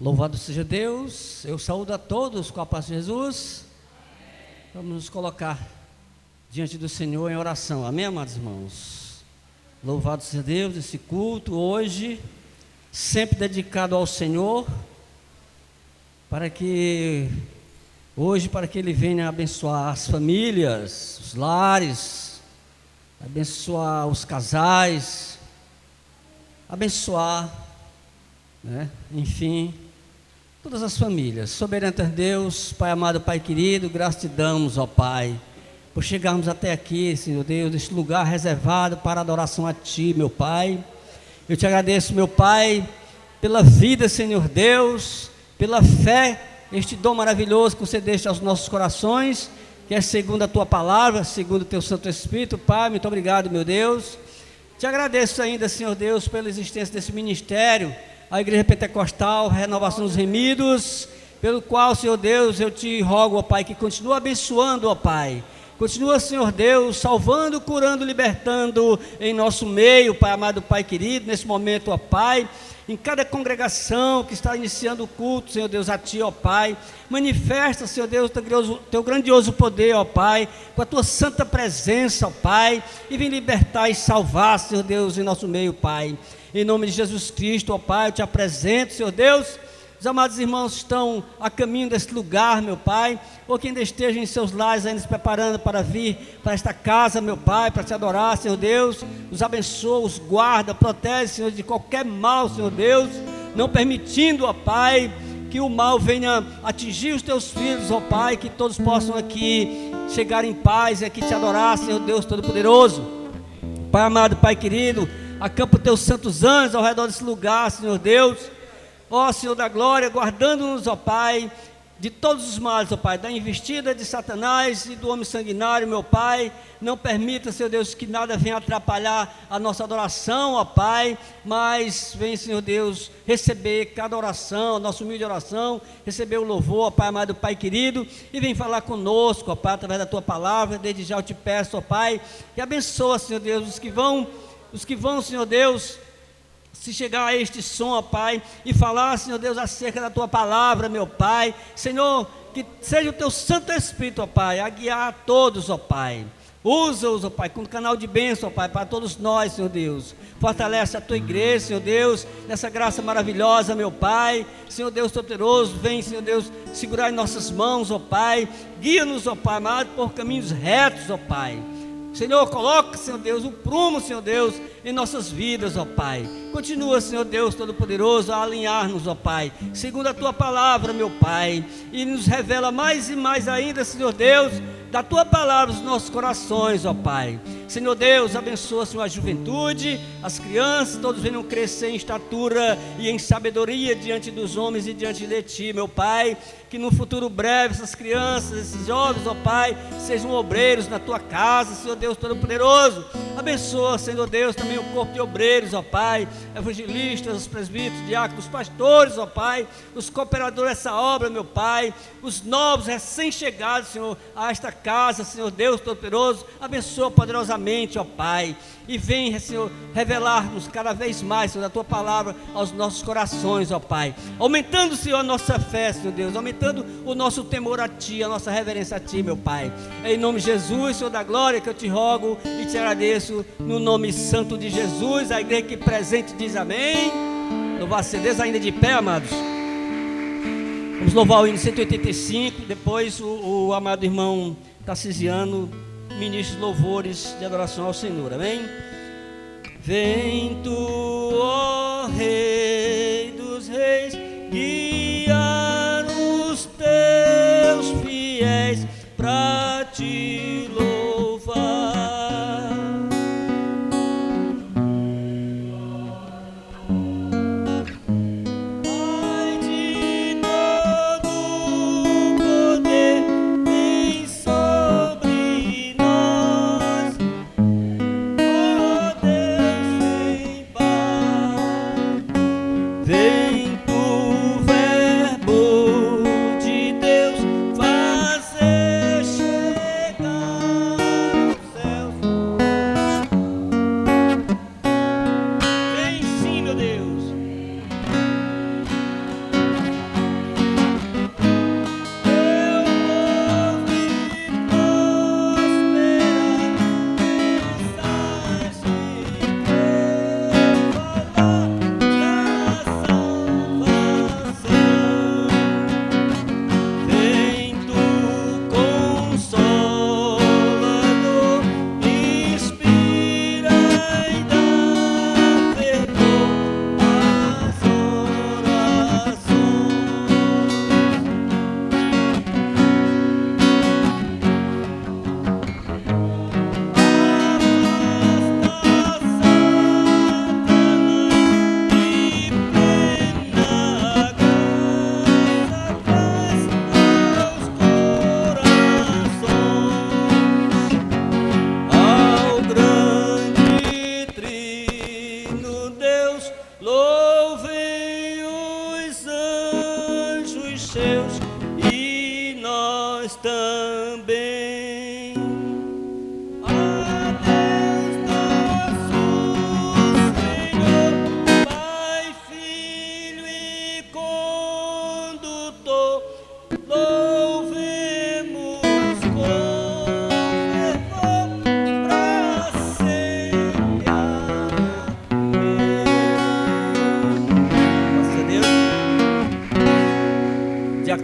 Louvado seja Deus, eu saúdo a todos com a paz de Jesus. Vamos nos colocar diante do Senhor em oração, amém, amados irmãos? Louvado seja Deus, esse culto hoje, sempre dedicado ao Senhor, para que Ele venha abençoar as famílias, os lares, abençoar os casais, abençoar, enfim, todas as famílias. Soberano Deus, Pai amado, Pai querido, graças te damos, ó Pai, por chegarmos até aqui, Senhor Deus, neste lugar reservado para adoração a Ti, meu Pai. Eu te agradeço, meu Pai, pela vida, Senhor Deus, pela fé, este dom maravilhoso que concedeste aos nossos corações, que é segundo a Tua palavra, segundo o Teu Santo Espírito. Pai, muito obrigado, meu Deus. Te agradeço ainda, Senhor Deus, pela existência desse ministério, a Igreja Pentecostal, Renovação dos Remidos, pelo qual, Senhor Deus, eu te rogo, ó Pai, que continua abençoando, ó Pai. Continua, Senhor Deus, salvando, curando, libertando em nosso meio, Pai amado, Pai querido, nesse momento, ó Pai, em cada congregação que está iniciando o culto, Senhor Deus, a Ti, ó Pai, manifesta, Senhor Deus, teu grandioso poder, ó Pai, com a Tua santa presença, ó Pai, e vem libertar e salvar, Senhor Deus, em nosso meio, Pai, em nome de Jesus Cristo, ó Pai, eu te apresento, Senhor Deus. Os amados irmãos estão a caminho deste lugar, meu Pai, ou que ainda estejam em seus lares, ainda se preparando para vir para esta casa, meu Pai, para te adorar, Senhor Deus. Os abençoa, os guarda, protege, Senhor, de qualquer mal, Senhor Deus, não permitindo, ó Pai, que o mal venha atingir os teus filhos, ó Pai, que todos possam aqui chegar em paz e aqui te adorar, Senhor Deus Todo-Poderoso. Pai amado, Pai querido, acampa os teus santos anjos ao redor desse lugar, Senhor Deus. Ó Senhor da glória, guardando-nos, ó Pai, de todos os males, ó Pai, da investida de Satanás e do homem sanguinário, meu Pai. Não permita, Senhor Deus, que nada venha atrapalhar a nossa adoração, ó Pai, mas vem, Senhor Deus, receber cada oração, a nossa humilde oração, receber o louvor, ó Pai amado, Pai querido, e vem falar conosco, ó Pai, através da Tua palavra. Desde já eu te peço, ó Pai, que abençoa, Senhor Deus, os que vão, Senhor Deus, se chegar a este som, ó Pai, e falar, Senhor Deus, acerca da Tua palavra, meu Pai, Senhor, que seja o Teu Santo Espírito, ó Pai, a guiar a todos, ó Pai. Usa-os, ó Pai, como canal de bênção, ó Pai, para todos nós, Senhor Deus. Fortalece a Tua igreja, Senhor Deus, nessa graça maravilhosa, meu Pai. Senhor Deus Todo-Poderoso, vem, Senhor Deus, segurar em nossas mãos, ó Pai. Guia-nos, ó Pai amado, por caminhos retos, ó Pai. Senhor, coloca, Senhor Deus, o prumo, Senhor Deus, em nossas vidas, ó Pai. Continua, Senhor Deus Todo-Poderoso, a alinhar-nos, ó Pai, segundo a Tua palavra, meu Pai, e nos revela mais e mais ainda, Senhor Deus, da Tua palavra nos nossos corações, ó Pai. Senhor Deus, abençoa, Senhor, a juventude, as crianças, todos venham crescer em estatura e em sabedoria diante dos homens e diante de Ti, meu Pai. Que no futuro breve essas crianças, esses jovens, ó Pai, sejam obreiros na Tua casa, Senhor Deus Todo-Poderoso. Abençoa, Senhor Deus, também o corpo de obreiros, ó Pai, evangelistas, os presbíteros, diáconos, os pastores, ó Pai, os cooperadores dessa obra, meu Pai, os novos, recém-chegados, Senhor, a esta casa, Senhor Deus Todo-Poderoso. Abençoa poderosamente, ó Pai, e vem, Senhor, revelar-nos cada vez mais, Senhor, da Tua palavra aos nossos corações, ó Pai, aumentando, Senhor, a nossa fé, Senhor Deus, aumentando o nosso temor a Ti, a nossa reverência a Ti, meu Pai. É em nome de Jesus, Senhor da glória, que eu te rogo e te agradeço, no nome santo de Jesus. A igreja que presente diz amém. Louvado seja Deus, ainda de pé, amados. Vamos louvar o hino 185, depois o amado irmão Tarcisiano ministra louvores de adoração ao Senhor, amém? Vem Tu, ó Rei dos Reis, guiar os Teus fiéis pra Te louvar. Pai de todo poder, vem sobre nós, ó Deus sem par.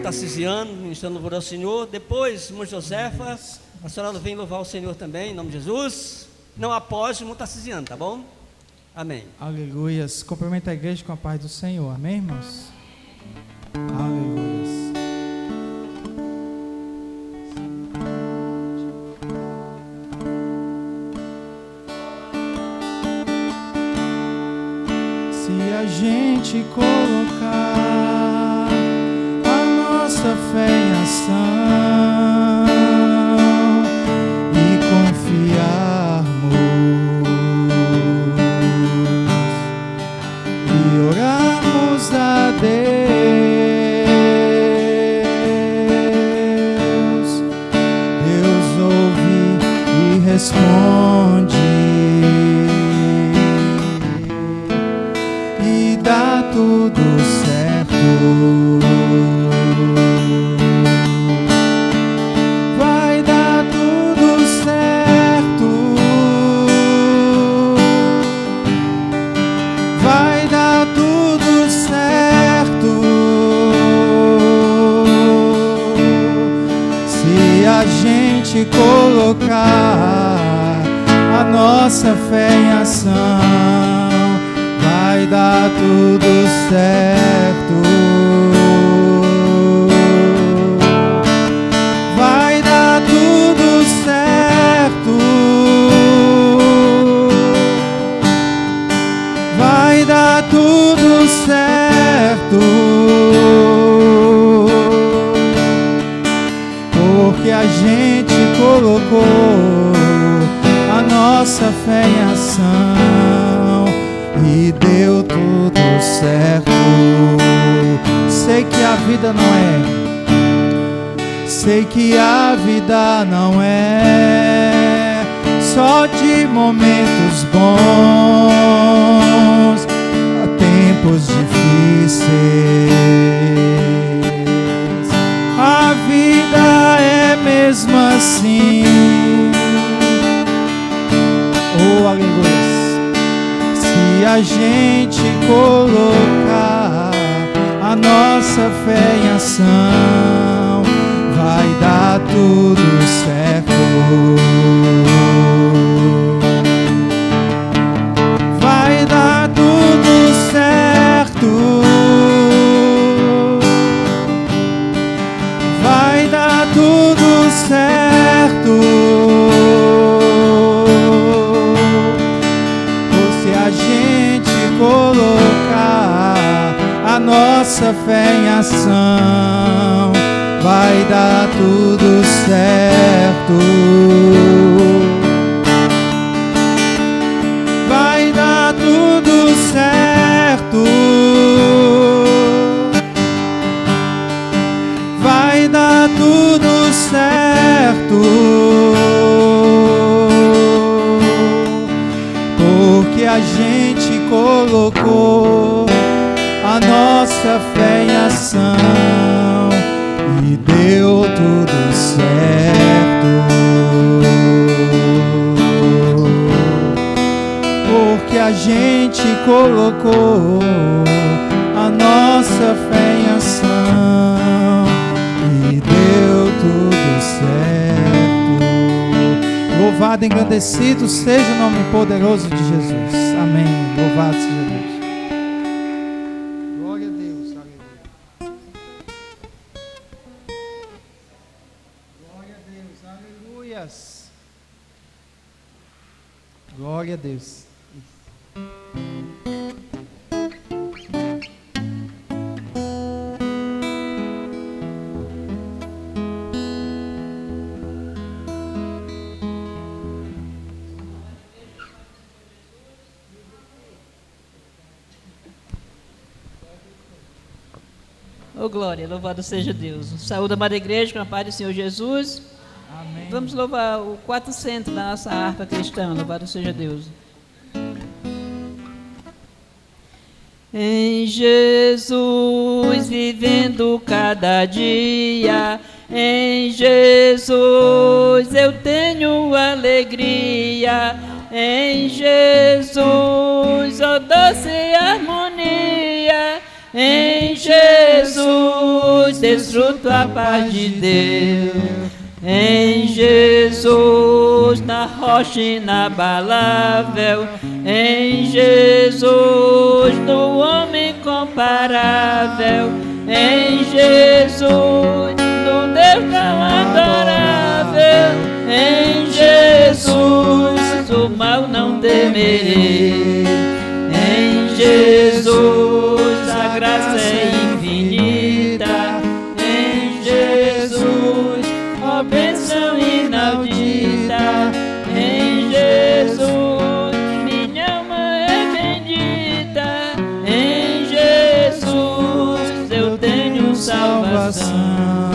Tarcisiano, ministrando louvor ao Senhor. Depois, irmã Josefa, a senhora vem louvar o Senhor também, em nome de Jesus. Não após o irmão Tarcisiano, tá bom? Amém. Aleluias. Cumprimento a igreja com a paz do Senhor. Amém, irmãos? Aleluias. Se a gente colocar a nossa fé em ação e confiarmos e orarmos a Deus, Deus ouve e responde e dá tudo certo. Vai dar tudo certo. Vai dar tudo certo. Se a gente colocar a nossa fé em ação, vai dar tudo certo. Vai dar tudo certo. Vai dar tudo certo. Porque a gente colocou a nossa fé em ação e deu tudo certo. Sei que a vida não é, sei que a vida não é só de momentos bons, há tempos difíceis. A vida é mesmo assim. Oh, aleluia. Se a gente colocar a nossa fé em ação, vai dar tudo certo. Vai dar tudo certo. Vai dar tudo certo. Se a gente colocar a nossa fé em ação, vai dar tudo certo. Vai dar tudo certo. Vai dar tudo certo. Porque a gente colocou a nossa fé em ação e deu tudo certo. Porque a gente colocou a nossa fé em ação e deu tudo certo. Louvado e engrandecido seja o nome poderoso de Jesus. Amém. Louvado seja Deus. Glória a Deus. Aleluia. Glória a Deus. Aleluias. Glória a Deus. Oh, glória, louvado seja Deus. Saúde, amada igreja, com a paz do Senhor Jesus. Amém. Vamos louvar o 400 da nossa harpa cristã, louvado seja Deus. Em Jesus, vivendo cada dia, em Jesus eu tenho alegria, em Jesus, ó doce harmonia, em Jesus desfruto a paz de Deus. Em Jesus, na rocha inabalável, em Jesus, no homem comparável, em Jesus, no Deus tão adorável, em Jesus, o mal não temerei. Em Jesus, a graça é infinita, em Jesus, ó bênção inaudita, em Jesus, minha alma é bendita, em Jesus, eu tenho salvação,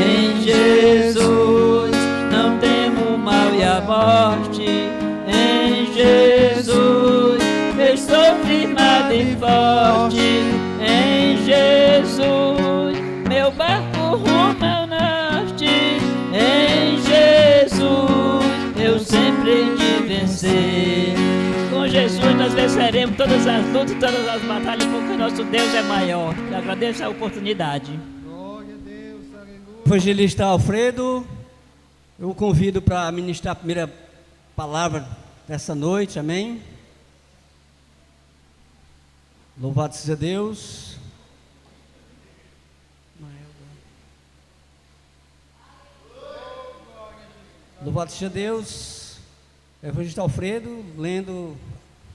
em Jesus, não temo o mal e a morte, em Jesus, estou firmado e forte, em Jesus, meu barco rumo ao norte, em Jesus, eu sempre hei de vencer. Com Jesus nós venceremos todas as lutas, todas as batalhas, porque nosso Deus é maior. Eu agradeço a oportunidade. Glória a Deus, aleluia. Evangelista Alfredo, eu o convido para ministrar a primeira palavra dessa noite, amém? Louvado seja Deus. Louvado seja Deus. Evangelista Alfredo,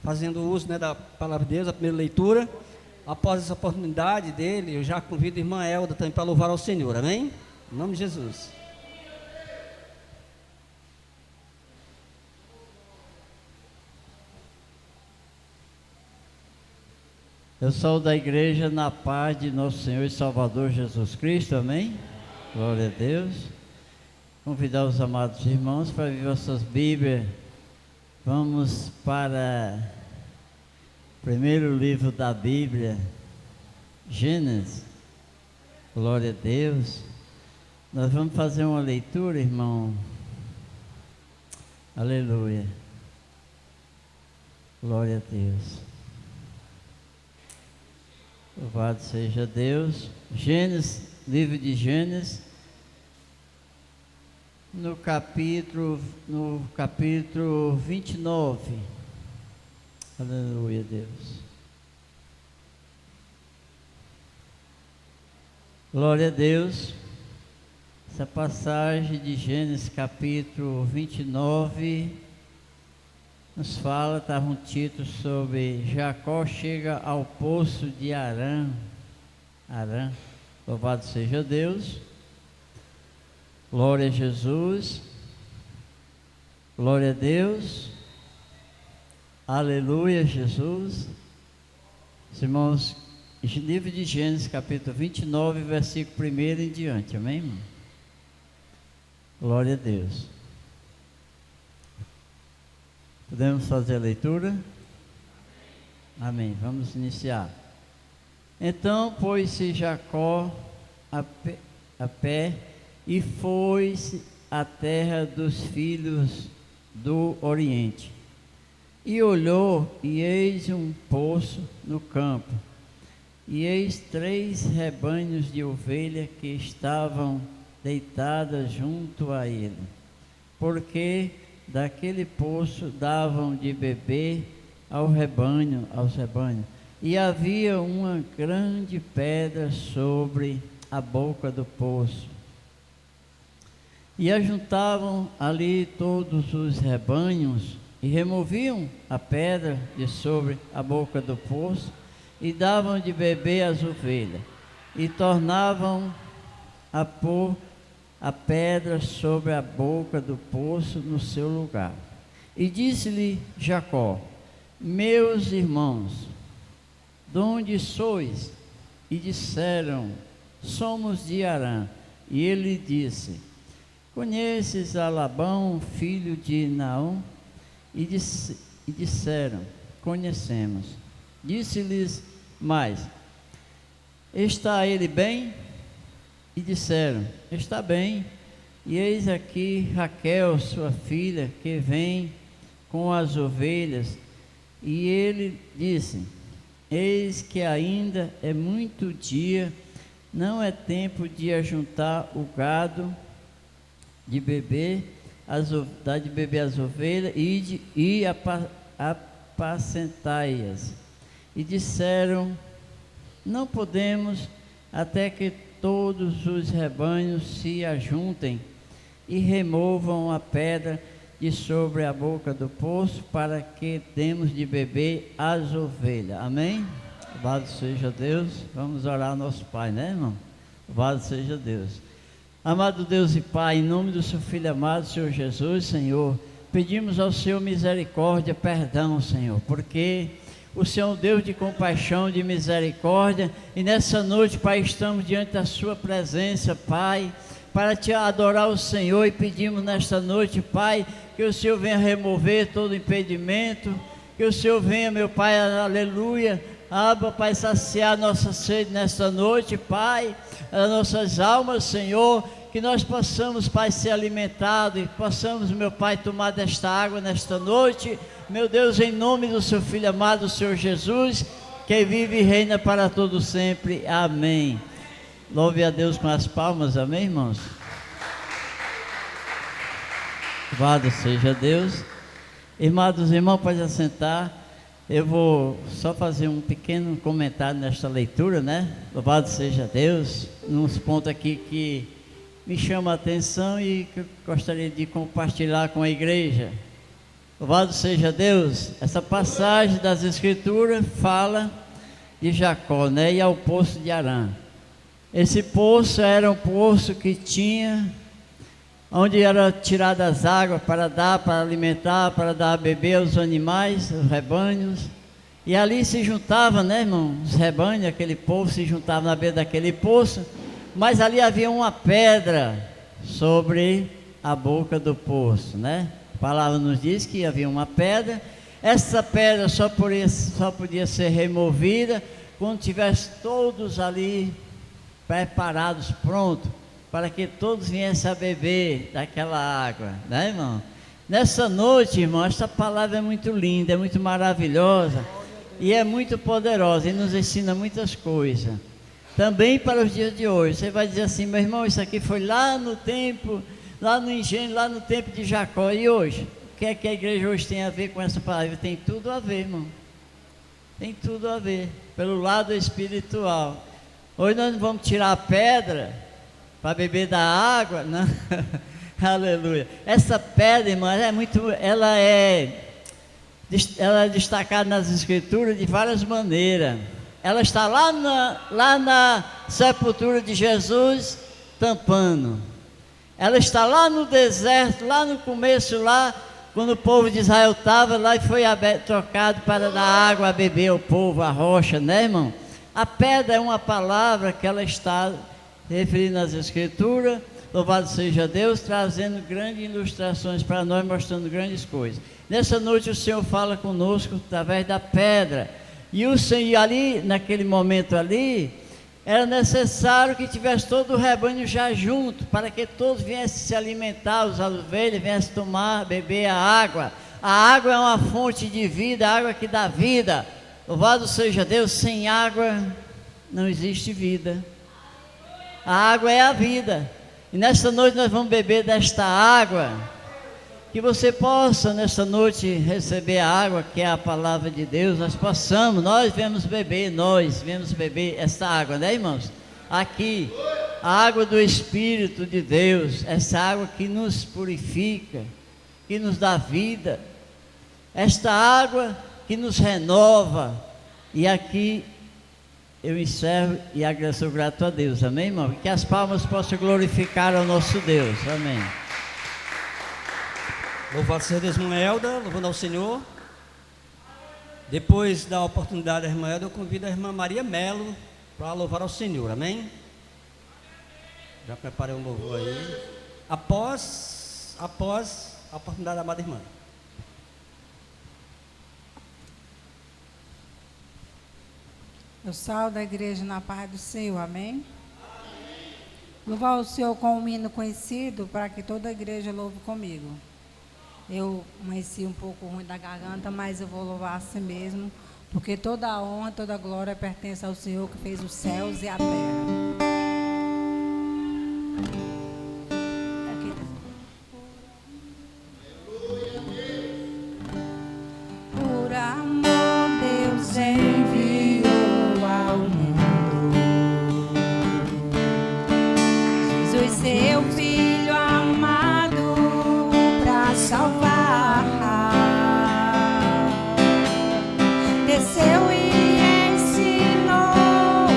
fazendo uso, né, da palavra de Deus, a primeira leitura. Após essa oportunidade dele, eu já convido a irmã Elda também para louvar ao Senhor, amém? Em nome de Jesus. Eu sou da igreja na paz de nosso Senhor e Salvador Jesus Cristo, amém? Glória a Deus. Convidar os amados irmãos para ver vossas Bíblias. Vamos para o primeiro livro da Bíblia, Gênesis. Glória a Deus. Nós vamos fazer uma leitura, irmão. Aleluia. Glória a Deus. Louvado seja Deus. Gênesis, livro de Gênesis, no capítulo 29. Aleluia, Deus. Glória a Deus. Essa passagem de Gênesis capítulo 29 nos fala, estava um título sobre Jacó chega ao poço de Arã. Louvado seja Deus. Glória a Jesus. Glória a Deus. Aleluia, Jesus. Os irmãos, livro de Gênesis capítulo 29, versículo 1 em diante, amém, irmão? Glória a Deus. Podemos fazer a leitura? Amém. Vamos iniciar. Então pôs-se Jacó a pé e foi-se à terra dos filhos do Oriente. E olhou, e eis um poço no campo, e eis 3 rebanhos de ovelha que estavam deitadas junto a ele, porque daquele poço davam de beber aos rebanhos, e havia uma grande pedra sobre a boca do poço. E ajuntavam ali todos os rebanhos, e removiam a pedra de sobre a boca do poço, e davam de beber às ovelhas, e tornavam a pôr a pedra sobre a boca do poço no seu lugar. E disse-lhe Jacó: meus irmãos, de onde sois? E disseram: somos de Arã. E ele disse: conheces a Labão, filho de Naom? E disseram: conhecemos. Disse-lhes mais: está ele bem? E disseram: está bem. E eis aqui Raquel, sua filha, que vem com as ovelhas. E ele disse: eis que ainda é muito dia, Não é tempo de ajuntar o gado, de beber dar de beber as ovelhas e apacentai-as. E disseram: não podemos até que todos os rebanhos se ajuntem e removam a pedra de sobre a boca do poço, para que demos de beber às ovelhas. Amém? Louvado seja Deus. Vamos orar ao nosso Pai, né, irmão? Louvado seja Deus. Amado Deus e Pai, em nome do seu Filho amado, Senhor Jesus, Senhor, pedimos ao Senhor misericórdia, perdão, Senhor, porque o Senhor é um Deus de compaixão, de misericórdia, e nessa noite, Pai, estamos diante da sua presença, Pai, para te adorar o Senhor, e pedimos nesta noite, Pai, que o Senhor venha remover todo impedimento, que o Senhor venha, meu Pai, aleluia, Pai, saciar nossa sede nesta noite, Pai, as nossas almas, Senhor, que nós possamos, Pai, ser alimentados e possamos, meu Pai, tomar desta água nesta noite, meu Deus, em nome do seu Filho amado, o Senhor Jesus, que vive e reina para todo sempre, amém. Louve a Deus com as palmas, amém, irmãos? Louvado seja Deus. Irmãos, irmãos, pode assentar. Eu vou só fazer um pequeno comentário nesta leitura, né? Louvado seja Deus. Uns pontos aqui que me chamam a atenção e que eu gostaria de compartilhar com a igreja. Louvado seja Deus. Essa passagem das Escrituras fala de Jacó, né? E ao poço de Harã. Esse poço era um poço que tinha, onde era tiradas as águas para dar, para alimentar, para dar a beber aos animais, os rebanhos. E ali se juntava, né, irmão? Os rebanhos, aquele povo se juntava na beira daquele poço. Mas ali havia uma pedra sobre a boca do poço, né? A palavra nos diz que havia uma pedra. Essa pedra só podia ser removida quando tivesse todos ali preparados, prontos, para que todos viessem a beber daquela água, né, irmão? Nessa noite, irmão, esta palavra é muito linda, é muito maravilhosa e é muito poderosa e nos ensina muitas coisas. Também para os dias de hoje, você vai dizer assim: meu irmão, isso aqui foi lá no tempo, lá no engenho, lá no tempo de Jacó, e hoje? O que é que a igreja hoje tem a ver com essa palavra? Tem tudo a ver, irmão, tem tudo a ver, pelo lado espiritual. Hoje nós não vamos tirar a pedra para beber da água, não. Aleluia. Essa pedra, irmã, ela é destacada nas Escrituras de várias maneiras. Ela está lá na sepultura de Jesus, tampando. Ela está lá no deserto, lá no começo, lá quando o povo de Israel estava lá e foi trocado para dar água a beber ao povo, a rocha, né, irmão? A pedra é uma palavra que ela está referindo nas Escrituras, louvado seja Deus, trazendo grandes ilustrações para nós, mostrando grandes coisas. Nessa noite o Senhor fala conosco através da pedra, e o Senhor ali, naquele momento ali, era necessário que tivesse todo o rebanho já junto, para que todos viessem se alimentar, os ovelhas viessem tomar, beber a água. A água é uma fonte de vida, a água que dá vida. Louvado seja Deus, sem água não existe vida. A água é a vida. E nesta noite nós vamos beber desta água. Que você possa nesta noite receber a água, que é a palavra de Deus. Nós viemos beber esta água, né, irmãos? Aqui, a água do Espírito de Deus, essa água que nos purifica, que nos dá vida. Esta água que nos renova. E aqui eu encerro e agradeço grato a Deus, amém, irmão? Que as palmas possam glorificar ao nosso Deus, amém. Louvado seja Deus, irmã Elda, louvando ao Senhor. Depois da oportunidade da irmã Elda, eu convido a irmã Maria Melo para louvar ao Senhor, amém? Já preparei um louvor aí. Após a oportunidade da amada irmã. Eu saúdo a igreja na paz do Senhor, amém? Louvar o Senhor com um hino conhecido, para que toda a igreja louve comigo. Eu amanheci um pouco ruim da garganta, mas eu vou louvar assim mesmo, porque toda a honra, toda a glória pertence ao Senhor que fez os céus e a terra. Por amor, Deus enviou ao mundo Jesus, seu Filho amado, para salvar. Desceu e ensinou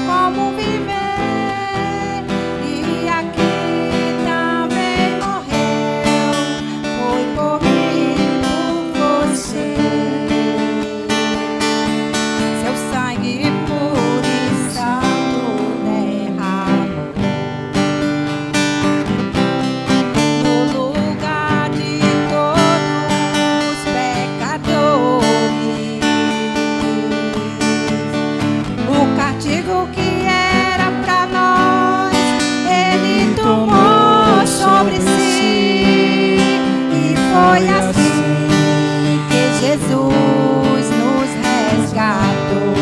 como viver, e aqui também morreu, foi por mim, por você. Seu sangue puro e santo derramou no lugar de todos os pecadores. O castigo que era pra nós, Ele tomou sobre si. E foi assim que Jesus nos resgatou.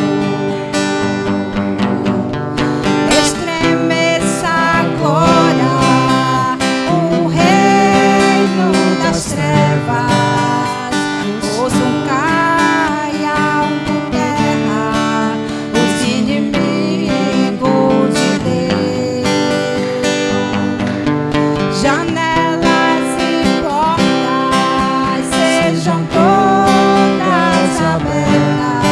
Estremeça agora o reino das trevas, ouçam caiam por terra os inimigos de Deus. Janelas e portas sejam todas abertas,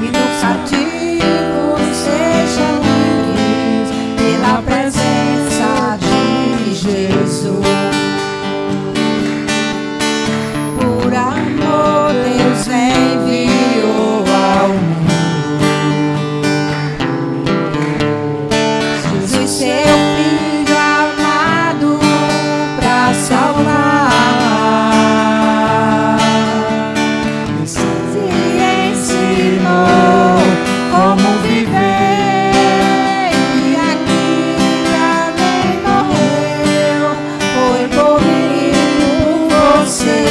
e dos cativos sejam livres pela presença de Jesus. Por amor, Deus enviou ao mundo Jesus, seu Filho amado, para salvar. Se ensinou como viver, e aqui também morreu, foi por mim, por você.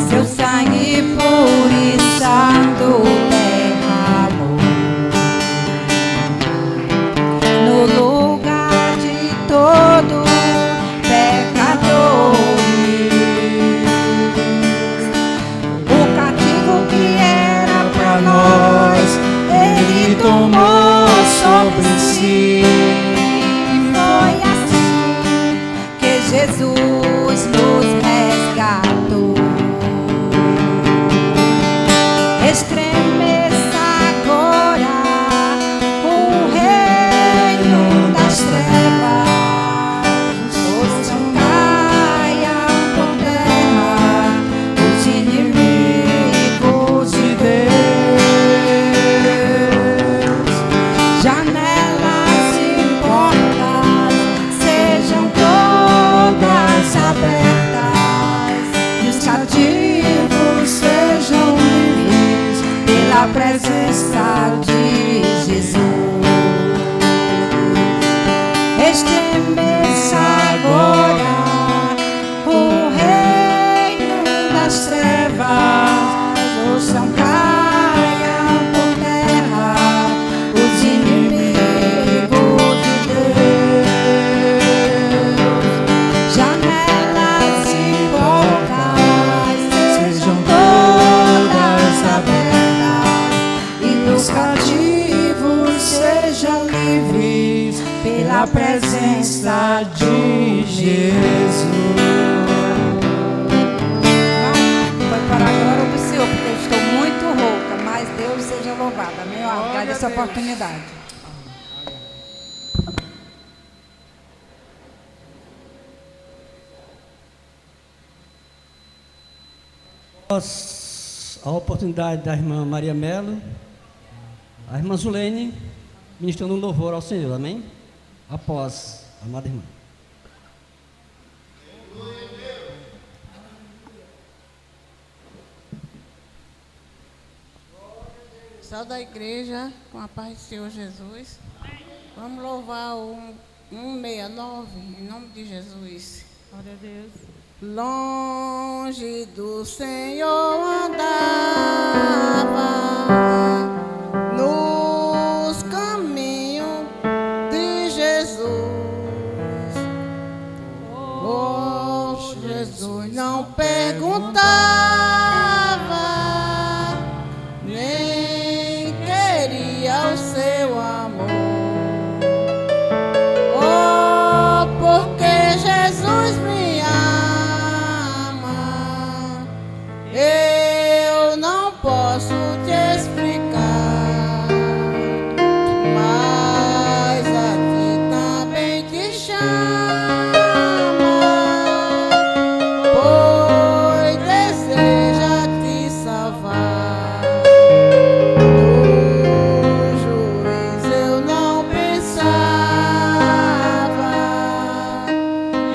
Seu sangue puro e santo derramou no lugar de todos pecadores. O castigo que era pra nós, Ele tomou sobre si. E foi assim que Jesus nos resgatou. Estremeça agora o reino das trevas, ouçam caiam por terra os inimigos de Deus. Janelas e portas sejam todas abertas, e os cativos sejam livres pela presença de Jesus. Estremeça agora o reino das trevas, ouçam caiam por terra os inimigos de Deus. Janelas e portas sejam todas abertas, e dos cativos sejam livres pela presença de Jesus. Foi para a glória do Senhor, porque eu estou muito rouca, mas Deus seja louvado. Amém? Eu agradeço a oportunidade. Após a oportunidade da irmã Maria Melo, a irmã Zulene ministrando um louvor ao Senhor, amém? Após, amada irmã. Sal da igreja, com a paz do Senhor Jesus. Vamos louvar o 169, em nome de Jesus. Glória a Deus. Longe do Senhor andava, nos caminhos contava, nem queria o seu amor. Oh, porque Jesus me ama, eu não posso te explicar, mas a ti também te chama, pois deseja te salvar. No juiz eu não pensava,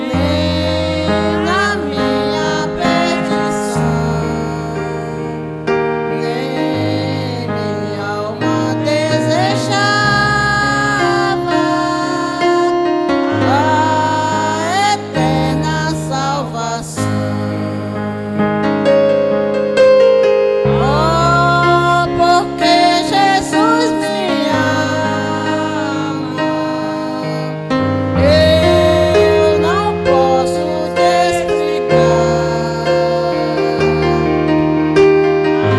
nem na minha perdição, nem minha alma desejava a eterna salvação. Oh, porque Jesus me ama, eu não posso te explicar,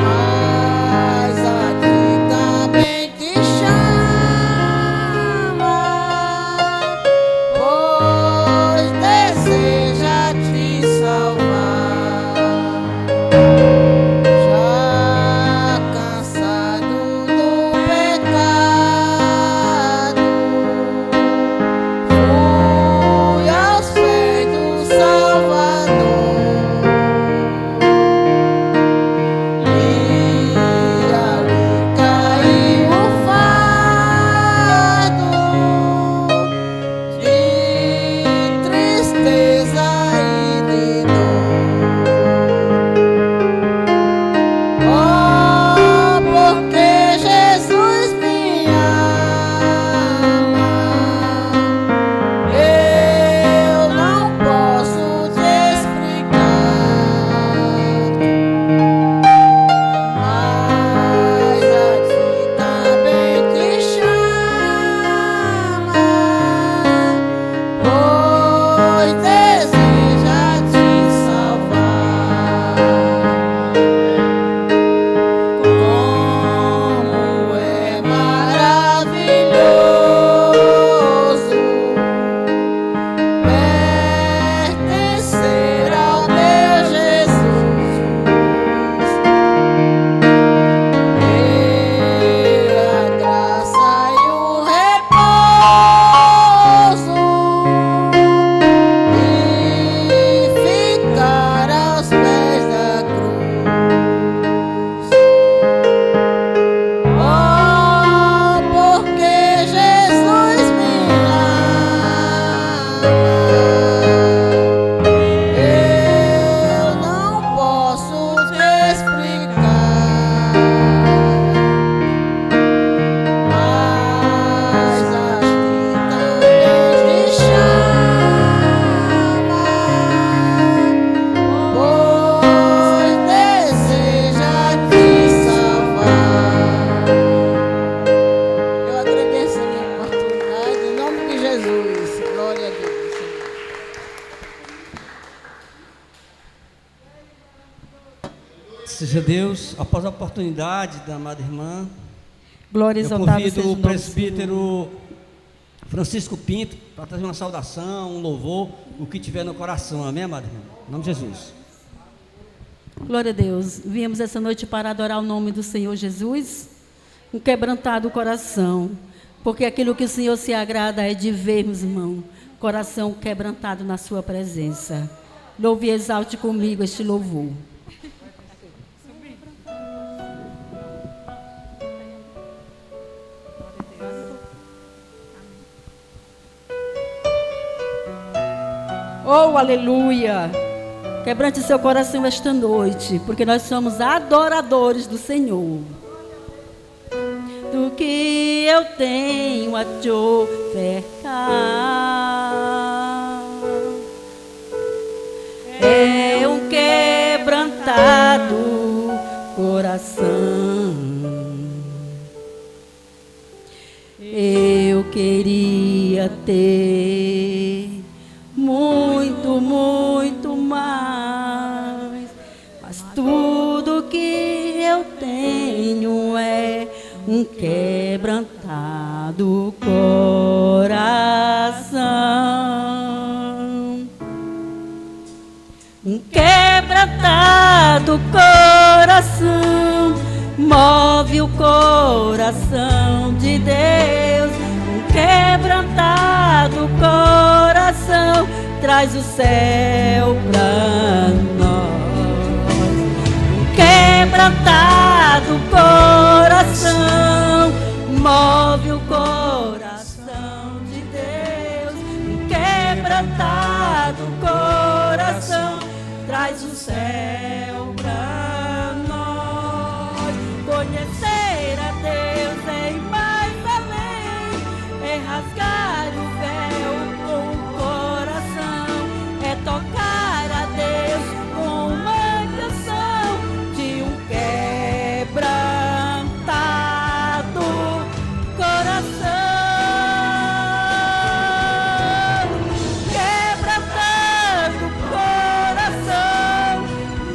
mas a ti também te chama, pois deseja te salvar. Já cansado do pecado, fui aos pés do Salvador, e ali caiu o fardo de tristeza e de dor. Oh, porque Jesus me ama, eu não posso te explicar, mas a ti também te chama, pois deseja te salvar. Como é maravilhoso pertencer ao meu Jesus, ter a graça e o repouso e ficar aos pés da cruz. Oh, porque Jesus me ama, eu não posso te explicar, mas a ti também te chama, pois deseja te salvar. Eu agradeço a minha oportunidade, em nome de Jesus. Glória a Deus. Seja Deus, após a oportunidade da amada irmã, Glória eu exaltada convido seja o o nome do presbítero Francisco Pinto para trazer uma saudação, um louvor, o que tiver no coração. Amém, amada irmã? Em nome de Jesus. Senhor. Glória a Deus. Viemos essa noite para adorar o nome do Senhor Jesus, um quebrantado coração, porque aquilo que o Senhor se agrada é de vermos, irmão, coração quebrantado na sua presença. Louve e exalte comigo este louvor. Oh, aleluia! Quebrante seu coração esta noite, porque nós somos adoradores do Senhor. Do que eu tenho a te ofertar é um quebrantado coração. Eu queria ter muito, muito mais mas tudo que eu tenho é um quebrantado coração. Um quebrantado coração move o coração de Deus. Um quebrantado coração traz o céu pra nós. Um quebrantado coração move o coração de Deus. Um quebrantado coração traz o céu pra nós. Conhecer a Deus é ir mais além, é rasgar o véu com o coração, é tocar a Deus com uma canção de um quebrantado coração. Quebrantado coração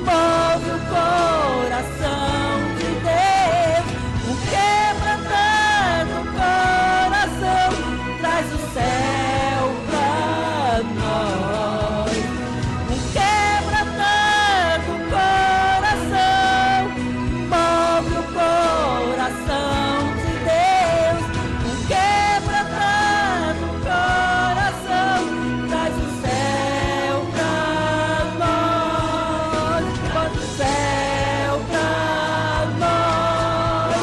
move o coração de Deus. Um quebrantado coração traz o céu pra nós. Um quebrantado coração move o coração de Deus. Um quebrantado coração traz o céu pra nós. Bota o céu pra nós.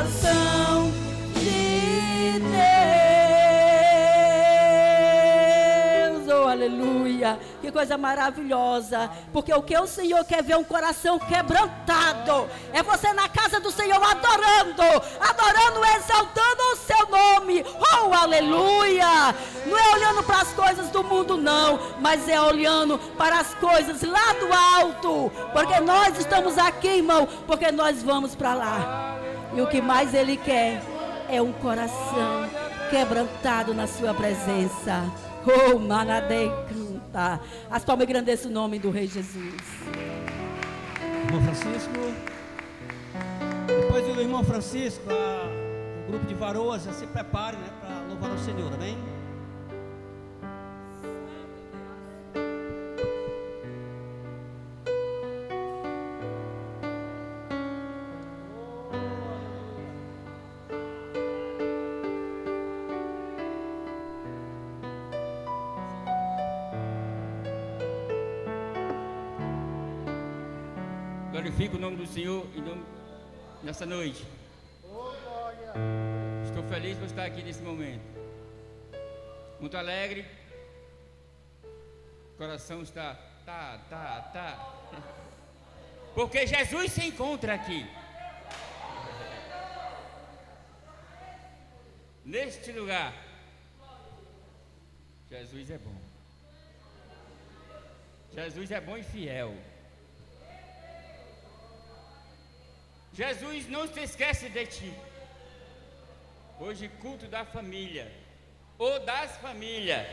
Coração de Deus. Oh, aleluia. Que coisa maravilhosa. Porque o que o Senhor quer ver é um coração quebrantado. É você na casa do Senhor adorando, exaltando o seu nome. Oh, aleluia. Não é olhando para as coisas do mundo, não, mas é olhando para as coisas lá do alto. Porque nós estamos aqui, irmão, porque nós vamos para lá. E o que mais Ele quer é um coração quebrantado na sua presença. Oh, manadei canta. As palmas engrandeçam o nome do Rei Jesus. Irmão Francisco. Depois do irmão Francisco, o grupo de varoas já se prepare, né, para louvar o Senhor, amém? Glorifico o nome do Senhor nessa noite. Estou feliz por estar aqui nesse momento. Muito alegre. O coração está. Porque Jesus se encontra aqui. Neste lugar. Jesus é bom. Jesus é bom e fiel. Jesus não se esquece de ti. Hoje, culto da família, ou das famílias,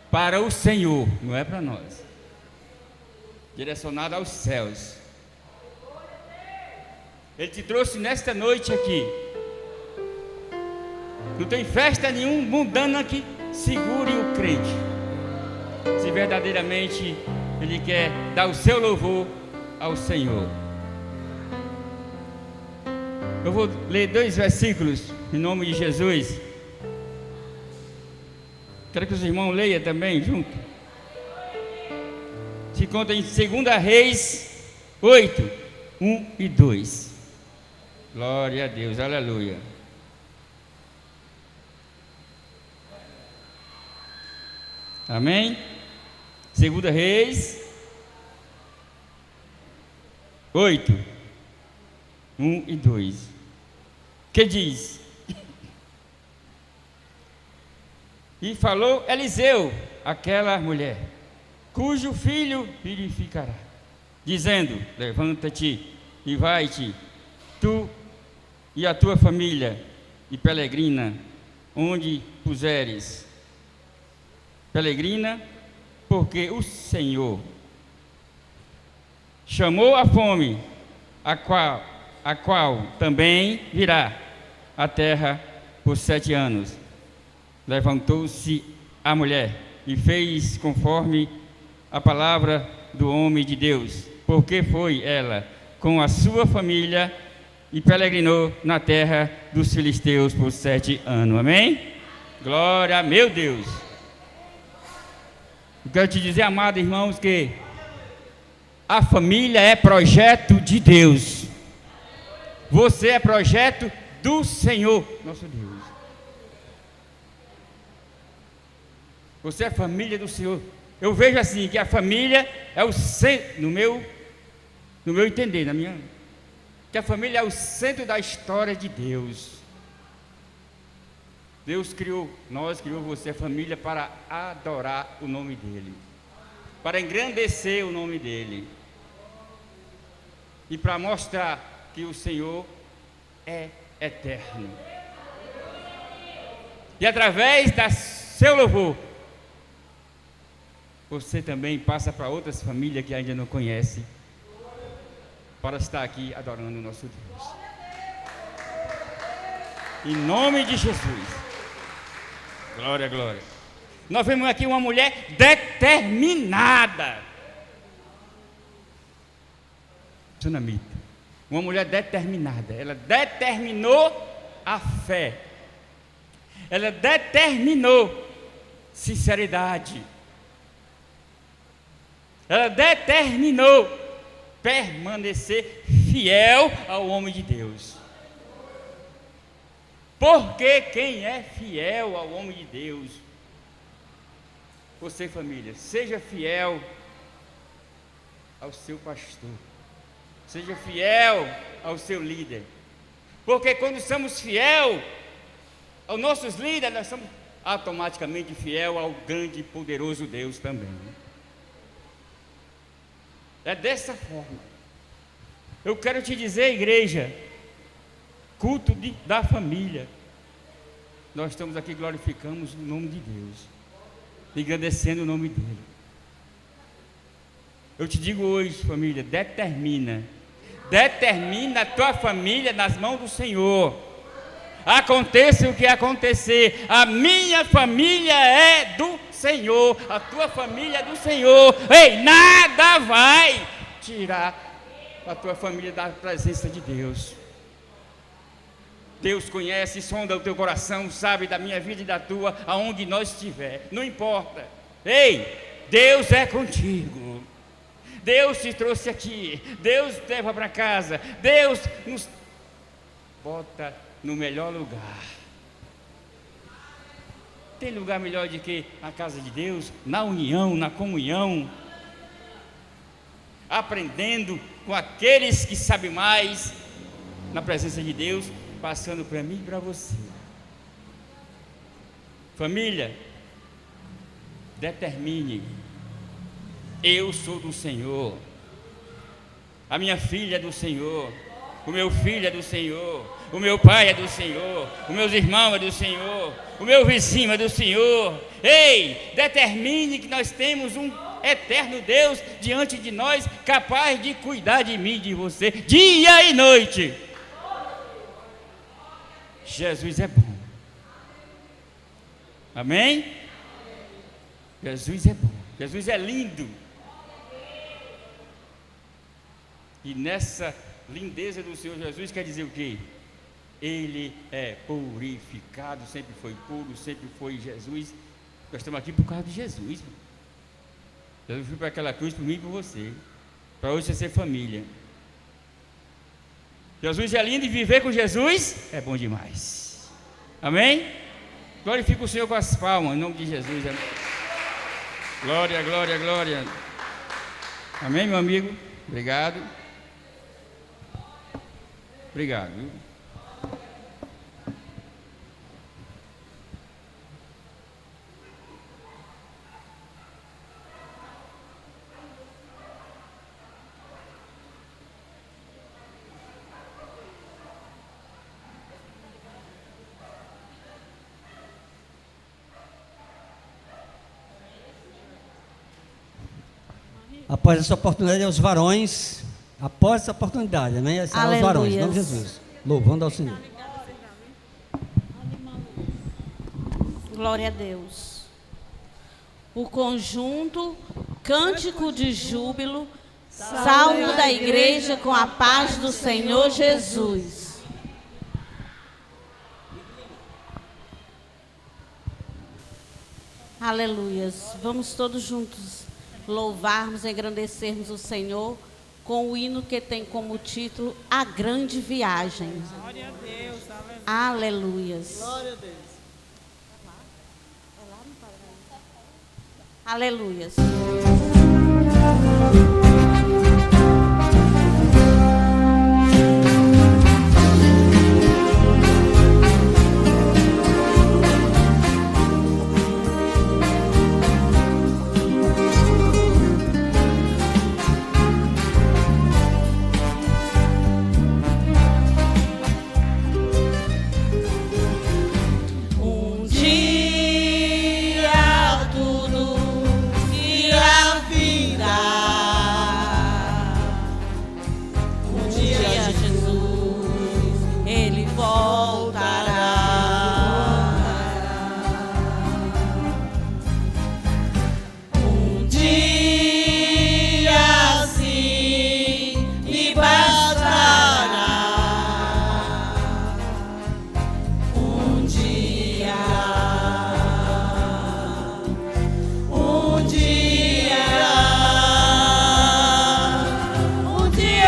para o Senhor, não é para nós. Direcionado aos céus. Ele te trouxe nesta noite aqui. Não tem festa nenhuma mundana que segure o crente. Se verdadeiramente Ele quer dar o seu louvor ao Senhor. Eu vou ler 2 versículos em nome de Jesus. Quero que os irmãos leiam também junto. Se conta em 2 Reis 8, 1 e 2. Glória a Deus, aleluia. Amém? 2 Reis 8, 1 e 2. Que diz: E falou Eliseu àquela mulher, cujo filho vivificará, dizendo: Levanta-te e vai-te, tu e a tua família, e peregrina onde puseres. Peregrina, porque o Senhor chamou a fome, a qual também virá a terra por 7 anos. Levantou-se a mulher e fez conforme a palavra do homem de Deus, porque foi ela com a sua família e peregrinou na terra dos filisteus por 7 anos. Amém? Glória a meu Deus. Eu quero te dizer, amados irmãos, que a família é projeto de Deus. Você é projeto do Senhor, nosso Deus. Você é família do Senhor. Eu vejo assim, que a família é o centro, no meu entender, que a família é o centro da história de Deus. Deus criou você, a família, para adorar o nome dEle, para engrandecer o nome dEle e para mostrar que o Senhor é eterno. E através do seu louvor, você também passa para outras famílias que ainda não conhecem, para estar aqui adorando o nosso Deus. Em nome de Jesus. Glória, glória. Nós vemos aqui uma mulher determinada. Tsunamita. Uma mulher determinada. Ela determinou a fé. Ela determinou sinceridade. Ela determinou permanecer fiel ao homem de Deus. Porque quem é fiel ao homem de Deus, você, família, seja fiel ao seu pastor, seja fiel ao seu líder, porque quando somos fiel aos nossos líderes, nós somos automaticamente fiel ao grande e poderoso Deus também. É dessa forma. Eu quero te dizer, igreja, culto da família. Nós estamos aqui, glorificamos o nome de Deus, engrandecendo o nome dEle. Eu te digo hoje, família, determina a tua família nas mãos do Senhor. Aconteça o que acontecer, a minha família é do Senhor, a tua família é do Senhor. Ei, nada vai tirar a tua família da presença de Deus. Deus conhece, sonda o teu coração, sabe da minha vida e da tua, aonde nós estiver, não importa. Ei, Deus é contigo. Deus te trouxe aqui, Deus te leva para casa, Deus nos bota no melhor lugar. Tem lugar melhor do que a casa de Deus, na união, na comunhão, aprendendo com aqueles que sabem mais, na presença de Deus, passando para mim e para você. Família, determine: eu sou do Senhor, a minha filha é do Senhor, o meu filho é do Senhor, o meu pai é do Senhor, os meus irmãos é do Senhor, o meu vizinho é do Senhor. Ei, determine que nós temos um eterno Deus diante de nós, capaz de cuidar de mim e de você, dia e noite. Jesus é bom. Amém? Jesus é bom. Jesus é lindo. E nessa lindeza do Senhor Jesus quer dizer o quê? Ele é purificado, sempre foi puro, sempre foi Jesus. Nós estamos aqui por causa de Jesus. Jesus foi para aquela cruz por mim e por você, para hoje você ser família. Jesus é lindo e viver com Jesus é bom demais. Amém? Glorifica o Senhor com as palmas, em nome de Jesus. Amém? Glória, glória, glória. Amém, meu amigo? Obrigado. Obrigado. Viu? Após essa oportunidade, aos varões. Após essa oportunidade, amém? Aos varões, em nome de Jesus. Louvando ao Senhor. Glória a Deus. O conjunto, cântico de júbilo, salmo da igreja com a paz do Senhor Jesus. Aleluias. Vamos todos juntos louvarmos e engrandecermos o Senhor com o hino que tem como título A Grande Viagem. Glória a Deus. Aleluias. Glória a Deus. Aleluias. Um dia tudo irá virar. Um dia Jesus, Ele voltará. Um dia sim lhe bastará. Um dia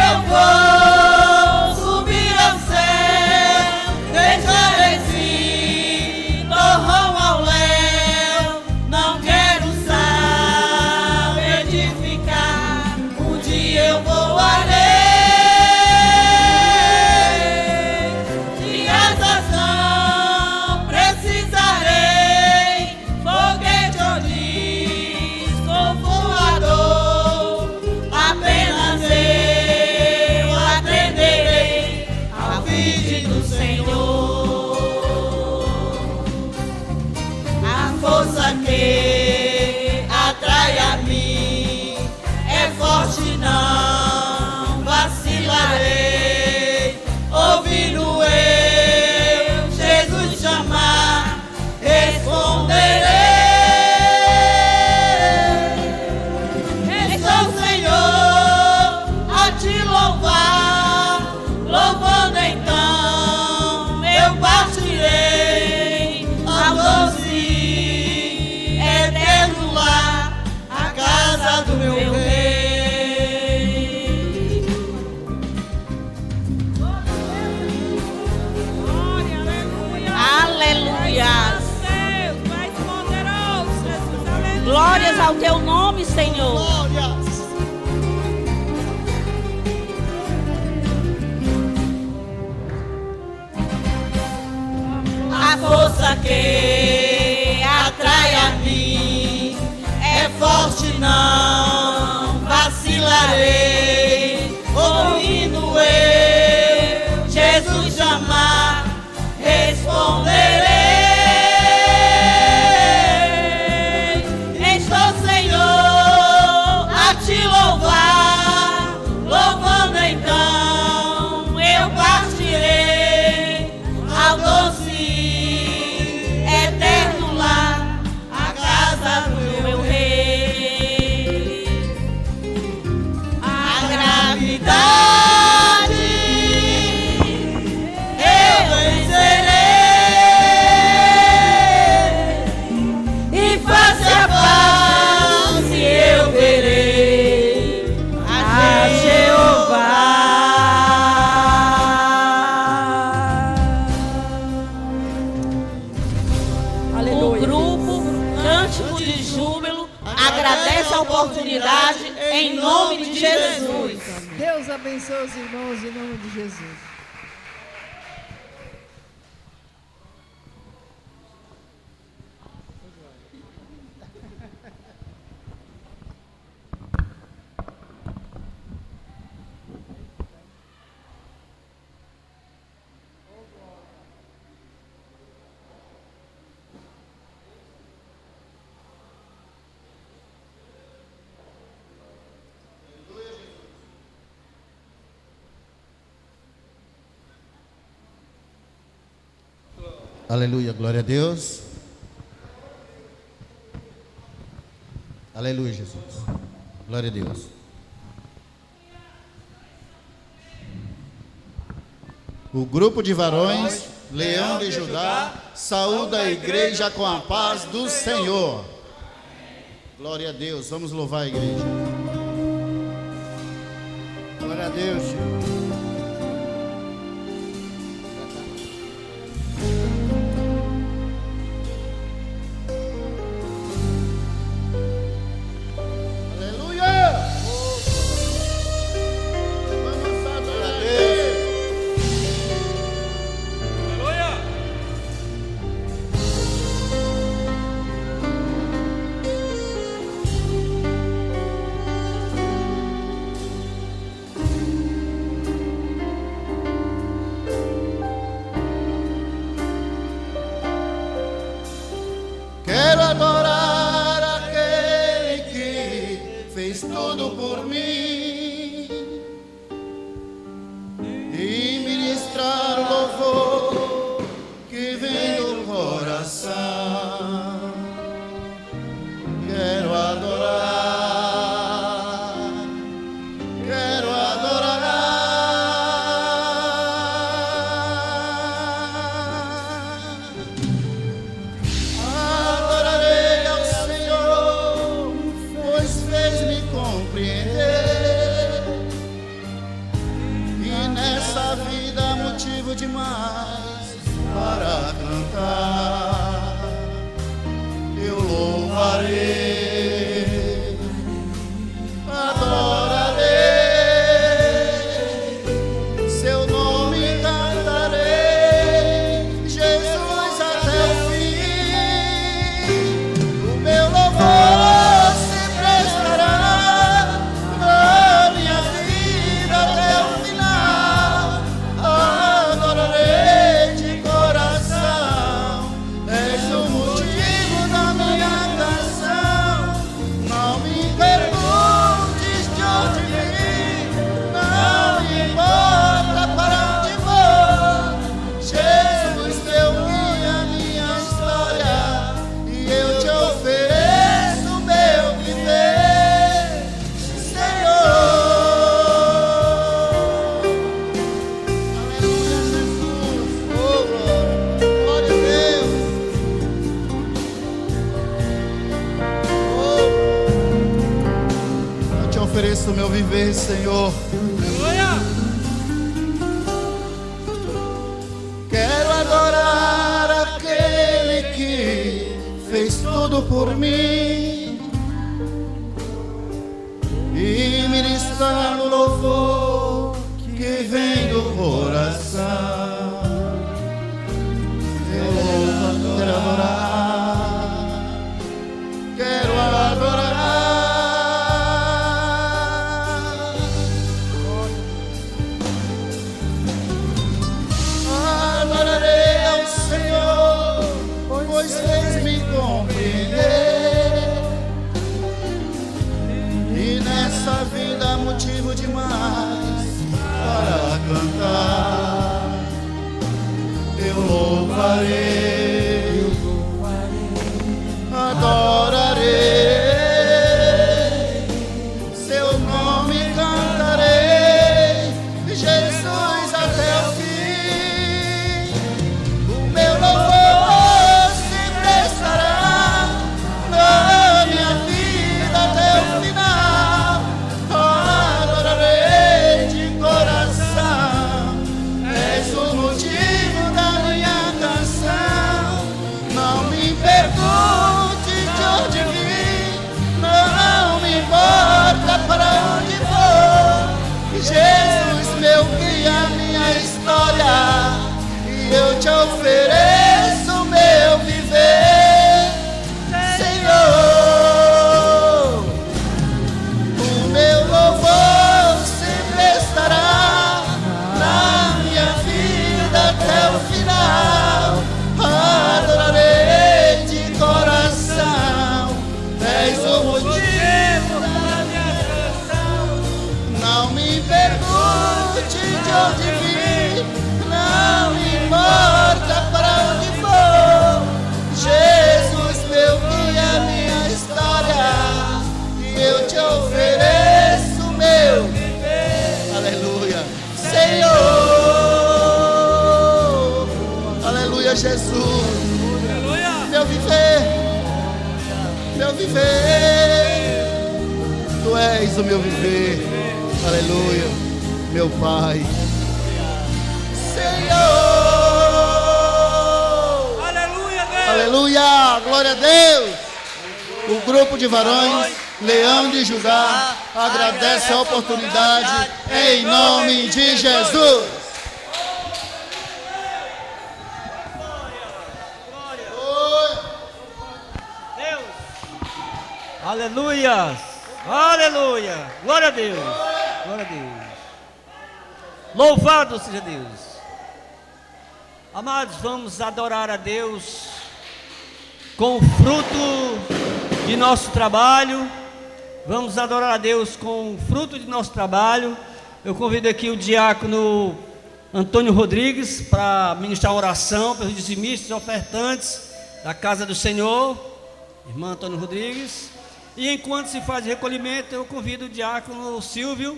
eu vou subir ao céu, deixar esse torrão ao léu. Não quero saber de ficar. Um dia eu voarei, de asas não precisarei, foguete ou disco voador, apenas eu atenderei ao pedido do Senhor. A força que atrai a mim é forte, não vacilarei. Ouvindo eu Jesus chamar, responderei. Estou, Senhor, a te louvar, louvando então eu partirei ao doce eterno lar, a casa do meu rei. Aleluia. Glórias ao teu nome, Senhor. A força que atrai a mim é forte, não vacilarei. Ouvindo eu Jesus chamar, responderei. Estou, Senhor, a te louvar, louvando então eu partirei ao doce eterno lar, a casa do meu rei. A gravidade eu vencerei, e face a face eu verei a Jeová. O grupo Cântico de Júbilo agradece a oportunidade em nome de Jesus. Deus abençoe os irmãos em nome de Jesus. Aleluia, glória a Deus. Aleluia, Jesus. Glória a Deus. O grupo de varões, Leão de Judá, saúda a igreja com a paz do Senhor. Glória a Deus. Vamos louvar a igreja. Glória a Deus, Senhor. Quero adorar aquele que fez tudo por mim e ministrar o louvor que vem do coração. Quero adorar, quero adorar. Adorarei ao Senhor, pois fez-me compreender. E nessa vida motivo demais para cantar. Eu louvarei, adorarei, seu nome cantarei, Jesus até o fim. O meu louvor se prestará na minha vida até o final. Adorarei de coração, és o motivo da minha canção. Não me perguntes de onde vim, não importa para onde vou. Jesus, teu guia, minha história, e eu te ofereço meu viver, Senhor. Aleluia, Jesus. Oh, glória a Deus. Eu te ofereço o meu viver, Senhor. Quero adorar aquele que fez tudo por mim e ministrar no louvor que vem do coração. Eu louvo, quero adorar, quero adorar. Adorarei ao Senhor, pois fez-me compreender. E nessa vida motivo demais para cantar. Eu louvarei, adorarei, seu nome cantarei, Jesus até o fim. O meu louvor se prestará na minha vida até o final. Adorarei de coração, és o motivo da minha canção. Não me pergunte de onde vim, não me importa para onde vou. Jesus, meu guia, minha história, e eu te ofereço meu viver, Senhor. O meu louvor se prestará na minha vida até o final. Adorarei de coração, és o motivo da minha canção. Não me pergunte de onde vim, não importa para onde vou. do meu viver. Aleluia, meu Pai. Senhor. Aleluia, Deus. Aleluia, glória a Deus. O grupo de varões, Leão de Judá, agradece a oportunidade em nome de Jesus. Aleluia! Aleluia! Glória a Deus! Glória a Deus! Louvado seja Deus! Amados, vamos adorar a Deus com o fruto de nosso trabalho. Vamos adorar a Deus com o fruto de nosso trabalho. Eu convido aqui o diácono Antônio Rodrigues para ministrar uma oração pelos dizimistas e ofertantes da casa do Senhor. Irmão Antônio Rodrigues. E enquanto se faz recolhimento, eu convido o diácono Silvio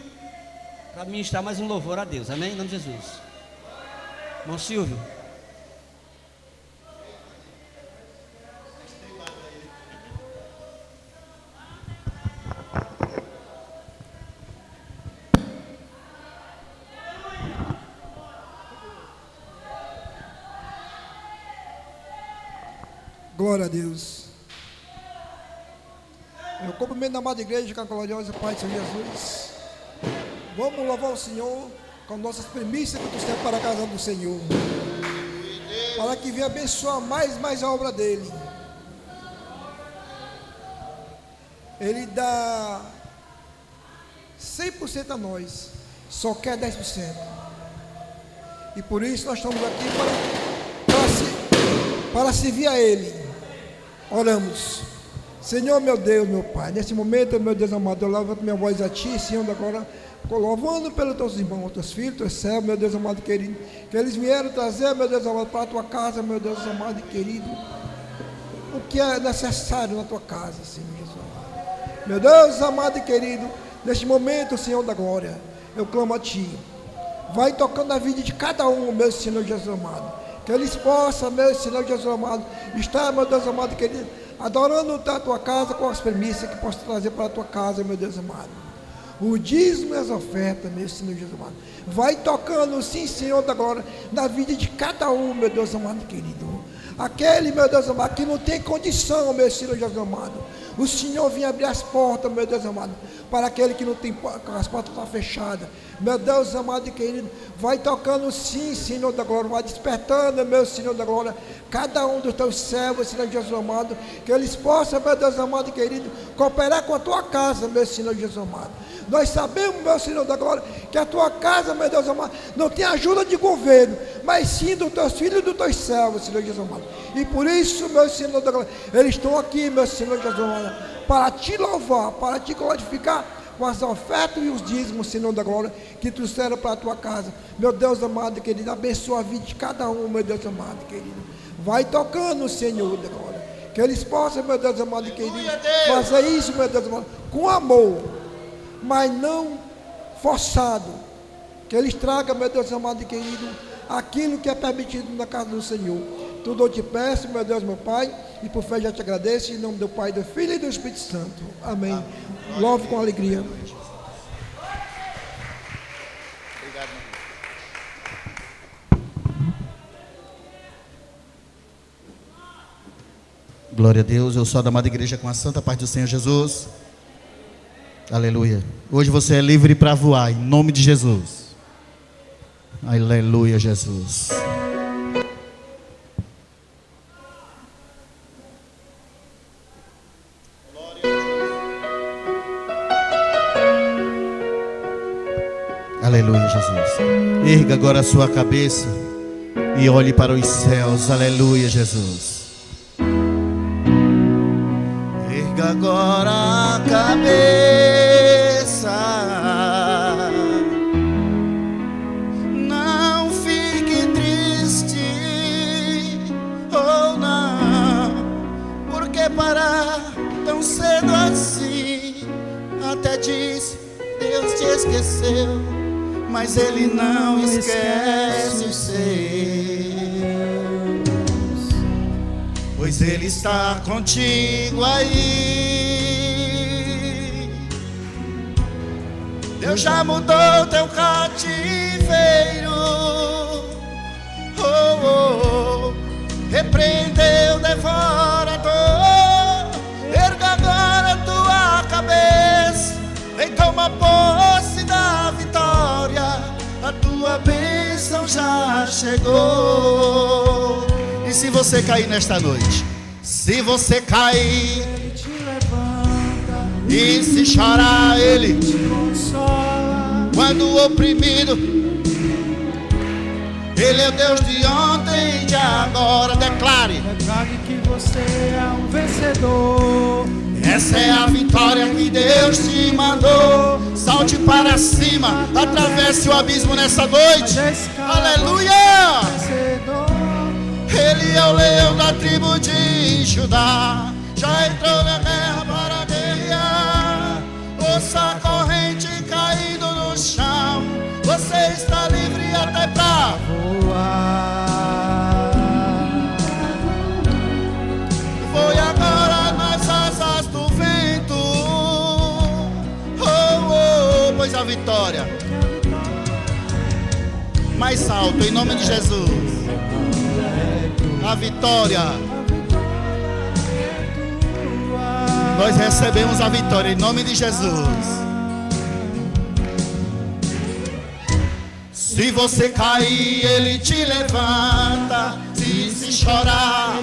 para ministrar mais um louvor a Deus. Amém? Em nome de Jesus. Irmão Silvio. Glória a Deus. Eu cumprimento a amada igreja com a gloriosa paz de Senhor Jesus. Vamos louvar o Senhor com nossas primícias que trouxemos para a casa do Senhor, para que venha abençoar mais a obra dele. Ele dá 100% a nós, só quer 10%. E por isso nós estamos aqui para servir a Ele. Oramos. Senhor, meu Deus, meu Pai, nesse momento, meu Deus amado, eu levanto minha voz a Ti, Senhor, agora, louvando pelos Teus irmãos, Teus filhos, Teus servos, meu Deus amado e querido, que eles vieram trazer, meu Deus amado, para a Tua casa, meu Deus amado e querido, o que é necessário na Tua casa, Senhor Jesus amado. Meu Deus amado e querido, neste momento, Senhor da glória, eu clamo a Ti, vai tocando a vida de cada um, meu Senhor Jesus amado, que eles possam, meu Senhor Jesus amado, estar, meu Deus amado e querido, adorando a Tua casa com as premissas que posso trazer para a Tua casa, meu Deus amado. O dízimo e as ofertas, meu Senhor Jesus amado. Vai tocando, sim, Senhor da glória, na vida de cada um, meu Deus amado querido. Aquele, meu Deus amado, que não tem condição, meu Senhor Jesus amado. O Senhor vem abrir as portas, meu Deus amado, para aquele que não tem, as portas estão fechadas. Meu Deus amado e querido, vai tocando sim, Senhor da glória, vai despertando, meu Senhor da glória, cada um dos teus servos, Senhor Jesus amado, que eles possam, meu Deus amado e querido, cooperar com a tua casa, meu Senhor Jesus amado. Nós sabemos, meu Senhor da glória, que a tua casa, meu Deus amado, não tem ajuda de governo, mas sim dos teus filhos e dos teus servos, Senhor Jesus amado. E por isso, meu Senhor da glória, eles estão aqui, meu Senhor Jesus amado, para te louvar, para te glorificar com as ofertas e os dízimos, Senhor da glória, que trouxeram para a tua casa. Meu Deus amado e querido, abençoa a vida de cada um, meu Deus amado e querido. Vai tocando, Senhor da glória, que eles possam, meu Deus amado e querido, fazer isso, meu Deus amado, com amor, mas não forçado. Que eles tragam, meu Deus amado e querido, aquilo que é permitido na casa do Senhor. Tudo eu te peço, meu Deus, meu Pai, e por fé já te agradeço, em nome do Pai, do Filho e do Espírito Santo. Amém. Louvo com alegria. Obrigado, glória a Deus, eu sou da amada igreja com a santa paz do Senhor Jesus. Aleluia. Hoje você é livre para voar, em nome de Jesus. Aleluia, Jesus. Aleluia, Jesus. Erga agora a sua cabeça e olhe para os céus. Aleluia, Jesus. Erga agora a cabeça. Não fique triste, ou não, porque parar tão cedo assim? Até disse, Deus te esqueceu, mas Ele não esquece os seus, pois Ele está contigo aí. Deus já mudou teu cativeiro. Oh, oh, oh. Repreendeu o devorador. Erga agora tua cabeça. Vem tomar posse da vitória. A tua bênção já chegou. E se você cair nesta noite, se você cair, Ele te levanta. e se chorar, Ele Te consola. quando o oprimido, Ele é o Deus de ontem e de agora. Declare: Declare que você é um vencedor. essa é a vitória que Deus te mandou. Salte para cima, atravesse o abismo nessa noite. Aleluia! Vencedor. Ele é o leão da tribo de Judá. Já entrou na guerra para guerrear. Ouça a corrente caindo no chão. Você está livre até pra voar. Foi agora nas asas do vento. Oh, oh, pois a vitória. Mais alto, em nome de Jesus. A vitória. Nós recebemos a vitória em nome de Jesus. Se você cair, Ele te levanta. Se chorar,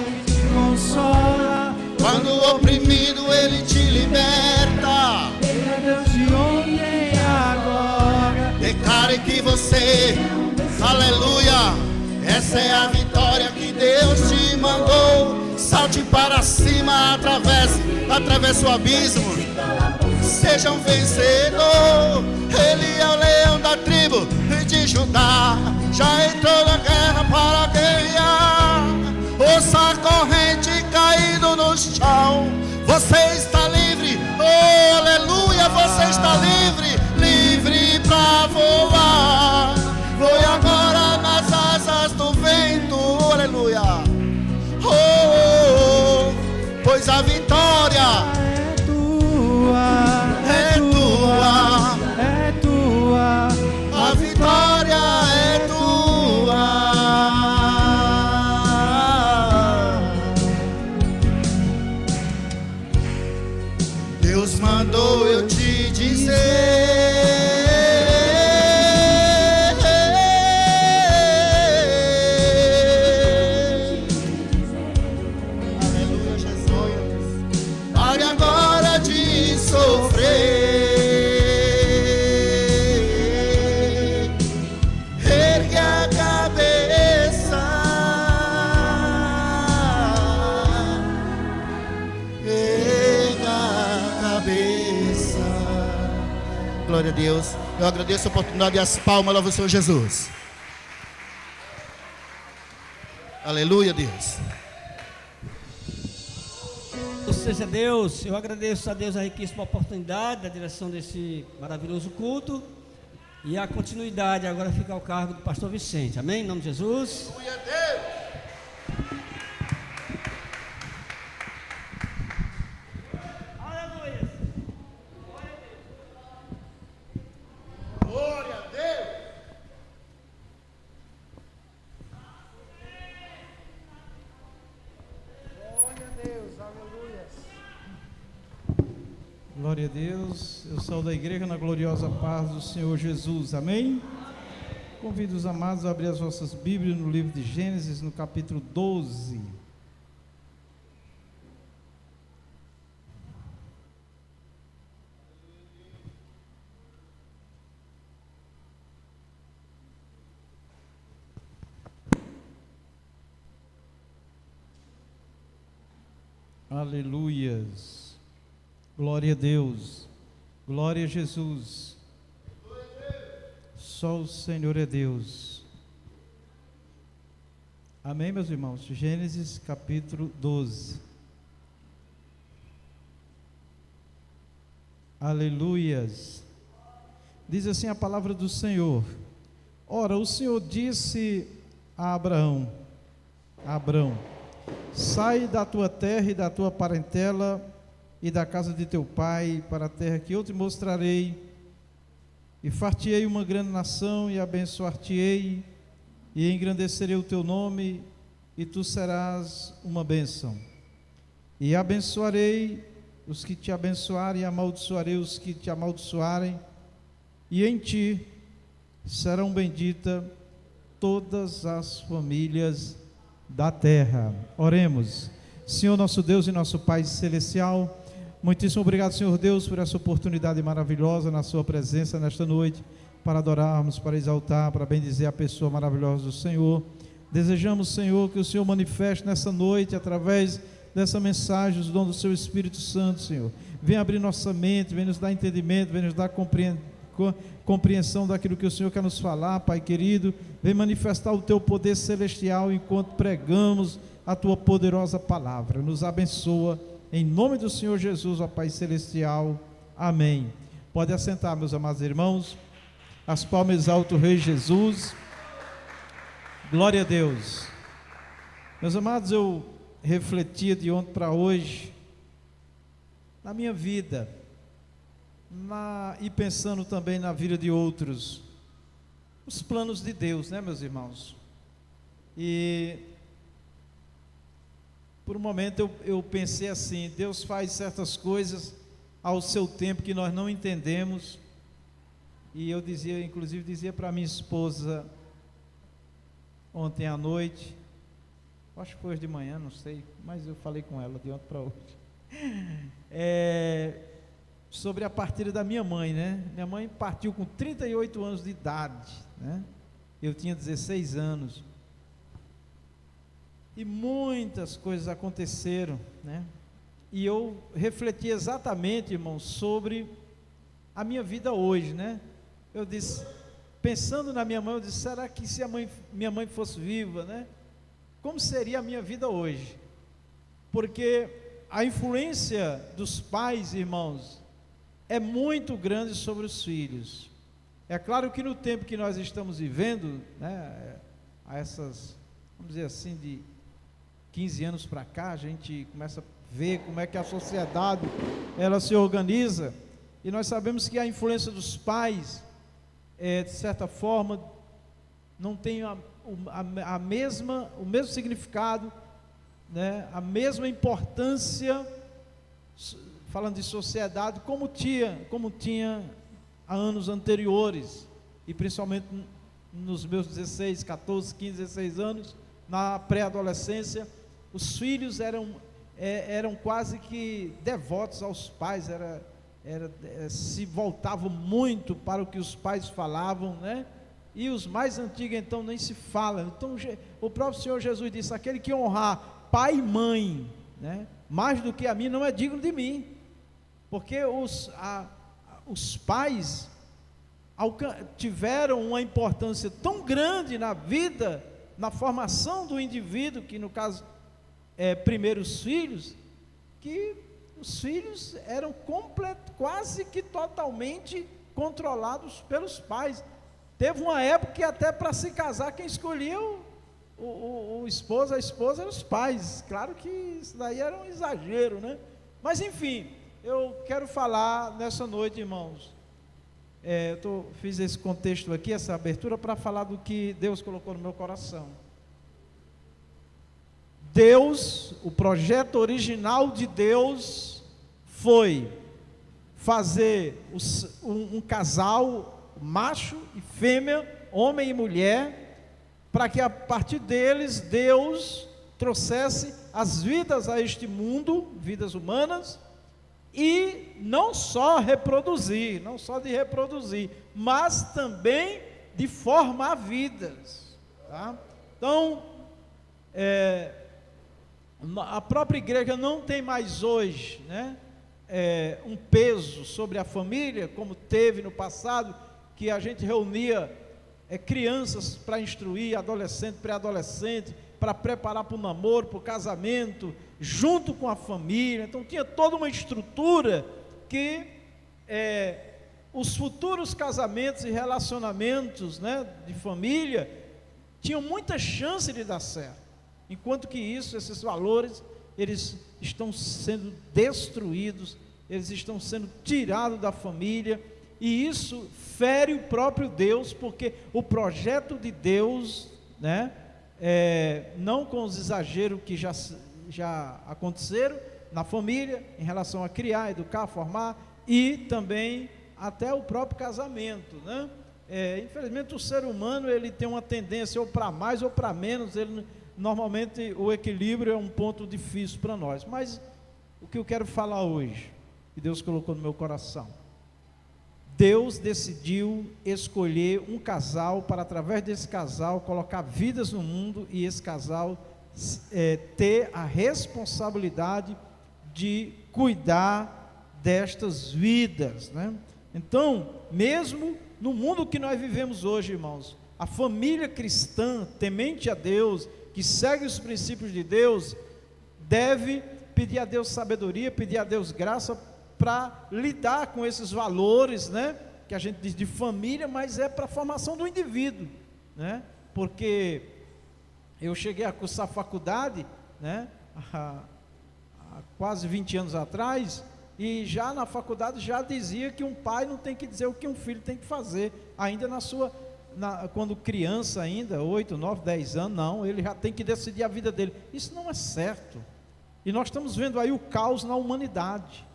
Consola. quando oprimido, Ele te liberta. Ele é Deus de ontem e agora. Declare que você, aleluia, essa é a vitória que Deus te mandou. Salte para cima, atravesse o abismo. Seja um vencedor. Ele é o leão da tribo de Judá. Já entrou na guerra para guerrear. Ouça a corrente caindo no chão. Você está livre. Oh, aleluia, você está livre. Livre para voar. Voe agora nas asas do vento. Aleluia. Oh, oh, oh, pois a vitória É tua. é tua. É tua. A vitória é tua. Deus mandou eu te dizer. Aleluia, Jesus. Pare agora de sofrer. Ergue a cabeça. Erga a cabeça. Glória a Deus. Eu agradeço a oportunidade e as palmas. Louva o Senhor Jesus. Aleluia, Deus. Ou seja, Deus, eu agradeço a Deus a riquíssima oportunidade da direção desse maravilhoso culto. E a continuidade agora fica ao cargo do pastor Vicente. Amém? Em nome de Jesus. Aleluia, Deus. Aleluia. Glória a Deus. Glória a Deus. Eu sou da igreja na gloriosa paz do Senhor Jesus. Amém? Convido os amados a abrir as vossas Bíblias no livro de Gênesis, no capítulo 12. Aleluias. Glória a Deus. Glória a Jesus. Só o Senhor é Deus. Amém, meus irmãos? Gênesis capítulo 12. Aleluias. Diz assim a palavra do Senhor: ora, o Senhor disse a Abraão: Abrão, sai da tua terra e da tua parentela e da casa de teu pai para a terra que eu te mostrarei. E far-te-ei uma grande nação, e abençoar-te-ei, e engrandecerei o teu nome, e tu serás uma bênção. E abençoarei os que te abençoarem, e amaldiçoarei os que te amaldiçoarem, e em ti serão benditas todas as famílias da terra. Oremos. Senhor nosso Deus e nosso Pai Celestial, muitíssimo obrigado, Senhor Deus, por essa oportunidade maravilhosa na sua presença nesta noite, para adorarmos, para exaltar, para bendizer a pessoa maravilhosa do Senhor. Desejamos, Senhor, que o Senhor manifeste nessa noite, através dessa mensagem, os dons do seu Espírito Santo, Senhor. Venha abrir nossa mente, venha nos dar entendimento, venha nos dar compreensão daquilo que o Senhor quer nos falar, Pai querido. Vem manifestar o teu poder celestial enquanto pregamos a tua poderosa palavra. Nos abençoa, em nome do Senhor Jesus, ó Pai celestial. Amém. Pode assentar, meus amados irmãos. As palmas alto, Rei Jesus. Glória a Deus. Meus amados, eu refletia de ontem para hoje na minha vida, e pensando também na vida de outros, os planos de Deus, né, meus irmãos? E por um momento eu pensei assim: Deus faz certas coisas ao seu tempo que nós não entendemos. E eu dizia, inclusive dizia para minha esposa ontem à noite, acho que foi hoje de manhã, não sei, mas eu falei com ela de ontem para hoje, sobre a partida da minha mãe, né? Minha mãe partiu com 38 anos de idade, né? Eu tinha 16 anos, e muitas coisas aconteceram, né? E eu refleti exatamente, irmão, sobre a minha vida hoje, né? Eu disse, pensando na minha mãe, eu disse: será que se minha mãe fosse viva, né? Como seria a minha vida hoje? Porque a influência dos pais, irmãos, é muito grande sobre os filhos. É claro que no tempo que nós estamos vivendo, né, a essas, vamos dizer assim, de 15 anos para cá, a gente começa a ver como é que a sociedade ela se organiza, e nós sabemos que a influência dos pais, de certa forma, não tem o mesmo significado, né, a mesma importância, falando de sociedade, como tinha há anos anteriores, e principalmente nos meus 16, 14, 15, 16 anos, na pré-adolescência. Os filhos eram quase que devotos aos pais, se voltavam muito para o que os pais falavam, né? E os mais antigos então nem se fala. Então o próprio Senhor Jesus disse: aquele que honrar pai e mãe, né, mais do que a mim, não é digno de mim. Porque os pais tiveram uma importância tão grande na vida, na formação do indivíduo, que no caso primeiro os filhos, que os filhos eram quase que totalmente controlados pelos pais. Teve uma época que até para se casar, quem escolhia o esposo, a esposa, eram os pais. Claro que isso daí era um exagero, né? Mas enfim, eu quero falar nessa noite, irmãos, fiz esse contexto aqui, essa abertura, para falar do que Deus colocou no meu coração. Deus, o projeto original de Deus foi fazer um casal, macho e fêmea, homem e mulher, para que a partir deles Deus trouxesse as vidas a este mundo, vidas humanas, e não só de reproduzir, mas também de formar vidas, tá? Então, a própria igreja não tem mais hoje, né, um peso sobre a família, como teve no passado, que a gente reunia crianças para instruir, adolescente, pré-adolescente, para preparar para o namoro, para o casamento, junto com a família. Então tinha toda uma estrutura que os futuros casamentos e relacionamentos, né, de família tinham muita chance de dar certo. Enquanto que esses valores, eles estão sendo destruídos, eles estão sendo tirados da família, e isso fere o próprio Deus, porque o projeto de Deus, né, não com os exageros que já aconteceram na família, em relação a criar, educar, formar, e também até o próprio casamento, né? Infelizmente o ser humano ele tem uma tendência ou para mais ou para menos, normalmente o equilíbrio é um ponto difícil para nós, mas o que eu quero falar hoje, que Deus colocou no meu coração, Deus decidiu escolher um casal para, através desse casal, colocar vidas no mundo, e esse casal ter a responsabilidade de cuidar destas vidas, né? Então, mesmo no mundo que nós vivemos hoje, irmãos, a família cristã, temente a Deus, que segue os princípios de Deus, deve pedir a Deus sabedoria, pedir a Deus graça para lidar com esses valores, né, que a gente diz de família, mas é para a formação do indivíduo, né? Porque eu cheguei a cursar faculdade, né, há quase 20 anos atrás, e já na faculdade já dizia que um pai não tem que dizer o que um filho tem que fazer, ainda quando criança ainda, 8, 9, 10 anos, não, ele já tem que decidir a vida dele. Isso não é certo, e nós estamos vendo aí o caos na humanidade,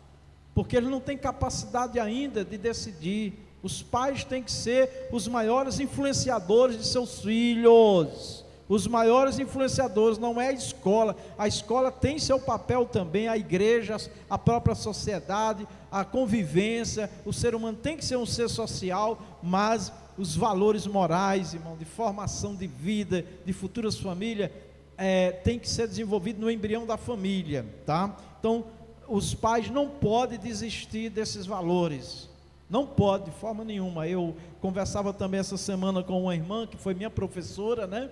porque ele não tem capacidade ainda de decidir. Os pais têm que ser os maiores influenciadores de seus filhos, os maiores influenciadores, não é a escola tem seu papel também, a igreja, a própria sociedade, a convivência, o ser humano tem que ser um ser social, mas os valores morais, irmão, de formação de vida, de futuras famílias, tem que ser desenvolvido no embrião da família, tá? Então, os pais não podem desistir desses valores, não pode de forma nenhuma. Eu conversava também essa semana com uma irmã que foi minha professora, né?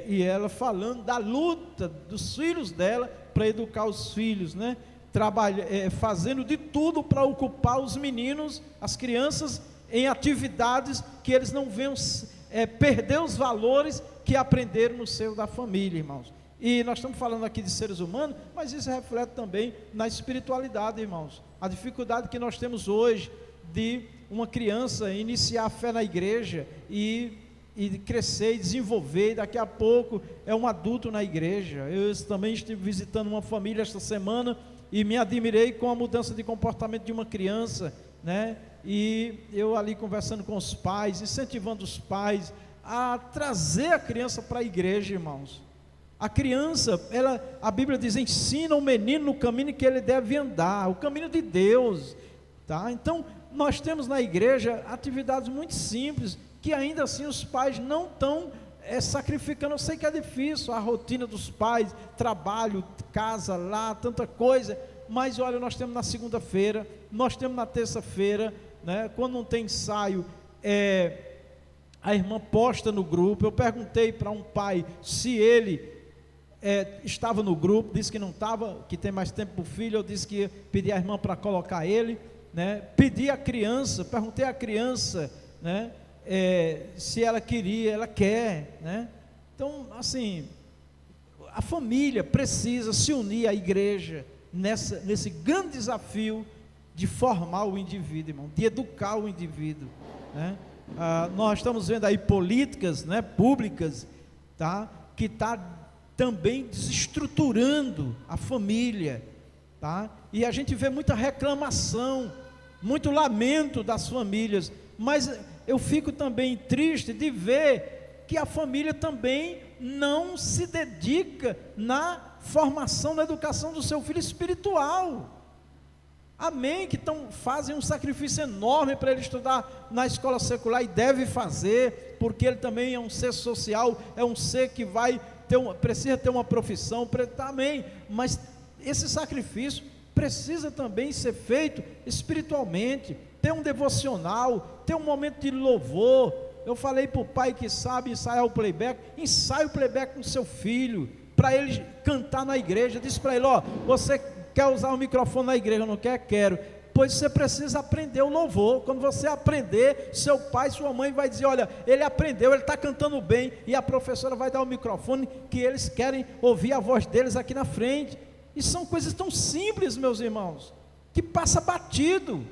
E ela falando da luta dos filhos dela para educar os filhos, né? Fazendo de tudo para ocupar os meninos, as crianças, em atividades que eles não venham perder os valores que aprenderam no seio da família, irmãos. E nós estamos falando aqui de seres humanos, mas isso reflete também na espiritualidade, irmãos. A dificuldade que nós temos hoje de uma criança iniciar a fé na igreja e crescer e desenvolver, e daqui a pouco é um adulto na igreja. Eu também estive visitando uma família esta semana e me admirei com a mudança de comportamento de uma criança, né? E eu ali conversando com os pais, incentivando os pais a trazer a criança para a igreja, irmãos. A criança, a Bíblia diz, ensina o menino no caminho que ele deve andar, o caminho de Deus, tá? Então, nós temos na igreja atividades muito simples, que ainda assim os pais não estão sacrificando. Eu sei que é difícil, a rotina dos pais, trabalho, casa lá, tanta coisa, mas olha, nós temos na segunda-feira, nós temos na terça-feira, né? Quando não tem ensaio, a irmã posta no grupo. Eu perguntei para um pai se ele estava no grupo, disse que não estava, que tem mais tempo para o filho. Eu disse que ia pedir à irmã para colocar ele, né? Pedi à criança, perguntei à criança, né? Se ela queria, ela quer, né? Então, assim, a família precisa se unir à igreja nesse grande desafio de formar o indivíduo, irmão, de educar o indivíduo, né? Nós estamos vendo aí políticas, né, públicas, tá, que está também desestruturando a família, tá? E a gente vê muita reclamação, muito lamento das famílias, mas eu fico também triste de ver que a família também não se dedica na formação, na educação do seu filho espiritual. Amém, que fazem um sacrifício enorme para ele estudar na escola secular, e deve fazer, porque ele também é um ser social, é um ser que precisa ter uma profissão, amém, mas esse sacrifício precisa também ser feito espiritualmente, ter um devocional, ter um momento de louvor. Eu falei para o pai que sabe ensaiar o playback, ensaie o playback com seu filho, para ele cantar na igreja. Disse para ele, você quer usar o microfone na igreja? Não quer? Quero. Pois você precisa aprender o louvor. Quando você aprender, seu pai, sua mãe vai dizer, olha, ele aprendeu, ele está cantando bem, e a professora vai dar o microfone, que eles querem ouvir a voz deles aqui na frente. E são coisas tão simples, meus irmãos, que passa batido.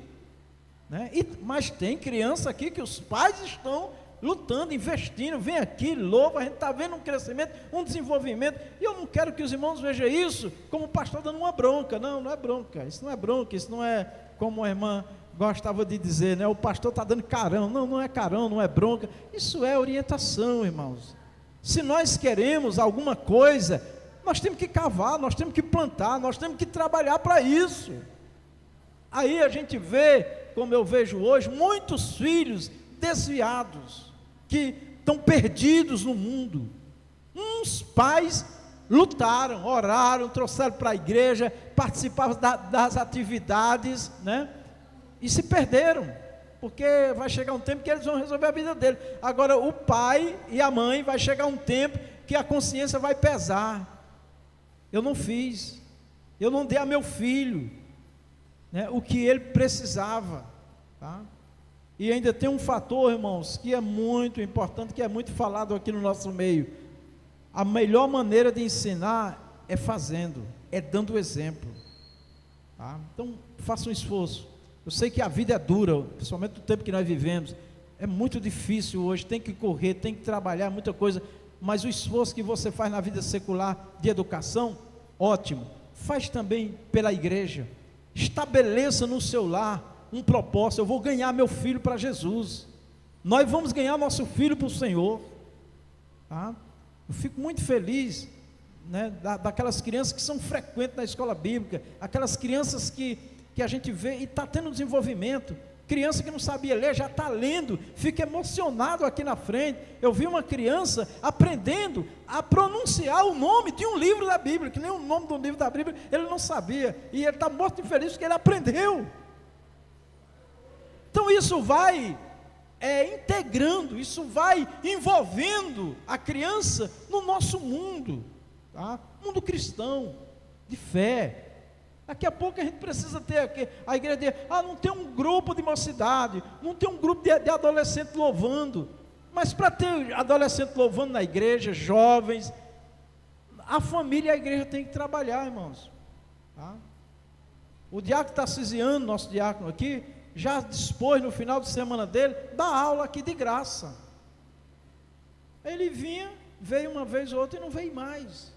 né? Mas tem criança aqui que os pais estão lutando, investindo, vem aqui, louva, a gente está vendo um crescimento, um desenvolvimento, e eu não quero que os irmãos vejam isso como o pastor dando uma bronca. Não, não é bronca, isso não é bronca, isso não é como a irmã gostava de dizer, né? O pastor está dando carão. Não, não é carão, não é bronca, isso é orientação, irmãos. Se nós queremos alguma coisa, nós temos que cavar, nós temos que plantar, nós temos que trabalhar para isso. Aí a gente vê, como eu vejo hoje, muitos filhos desviados, que estão perdidos no mundo. Uns pais lutaram, oraram, trouxeram para a igreja, participavam das atividades, né? E se perderam, porque vai chegar um tempo que eles vão resolver a vida dele. Agora o pai e a mãe, vai chegar um tempo que a consciência vai pesar. Eu não fiz, eu não dei a meu filho, né, o que ele precisava, tá? E ainda tem um fator, irmãos, que é muito importante, que é muito falado aqui no nosso meio. A melhor maneira de ensinar é fazendo, é dando o exemplo, tá? Então faça um esforço. Eu sei que a vida é dura, principalmente no tempo que nós vivemos, é muito difícil hoje, tem que correr, tem que trabalhar, muita coisa, mas o esforço que você faz na vida secular de educação, ótimo. Faz também pela igreja, estabeleça no seu lar um propósito. Eu vou ganhar meu filho para Jesus, nós vamos ganhar nosso filho para o Senhor, tá? Eu fico muito feliz, né, daquelas crianças que são frequentes na escola bíblica, aquelas crianças que a gente vê e está tendo desenvolvimento. Criança que não sabia ler, já está lendo, fica emocionado aqui na frente. Eu vi uma criança aprendendo a pronunciar o nome de um livro da Bíblia, que nem o nome do livro da Bíblia ele não sabia, e ele está morto de feliz porque ele aprendeu. Então isso vai integrando, isso vai envolvendo a criança no nosso mundo, tá? Mundo cristão, de fé. Daqui a pouco a gente precisa ter aqui, a igreja diz, não tem um grupo de mocidade, não tem um grupo de adolescente louvando. Mas para ter adolescente louvando na igreja, jovens, a família e a igreja tem que trabalhar, irmãos, tá? O diácono Tarcisiano, nosso diácono aqui, já dispôs no final de semana dele, da aula aqui de graça. Ele veio uma vez ou outra e não veio mais.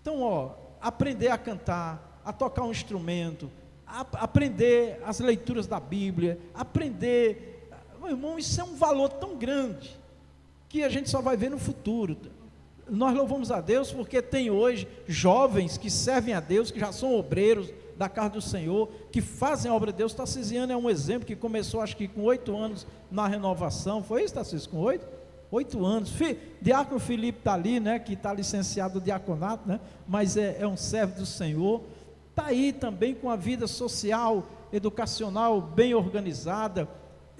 Então, aprender a cantar, a tocar um instrumento, aprender as leituras da Bíblia, aprender, meu irmão, isso é um valor tão grande, que a gente só vai ver no futuro. Nós louvamos a Deus porque tem hoje jovens que servem a Deus, que já são obreiros da casa do Senhor, que fazem a obra de Deus. Tarcisiano é um exemplo, que começou acho que com 8 anos na renovação. Foi isso, Tarcísio, com 8 anos. Diácono Felipe está ali, né, que está licenciado do diaconato, né, mas é um servo do Senhor. Está aí também com a vida social, educacional bem organizada,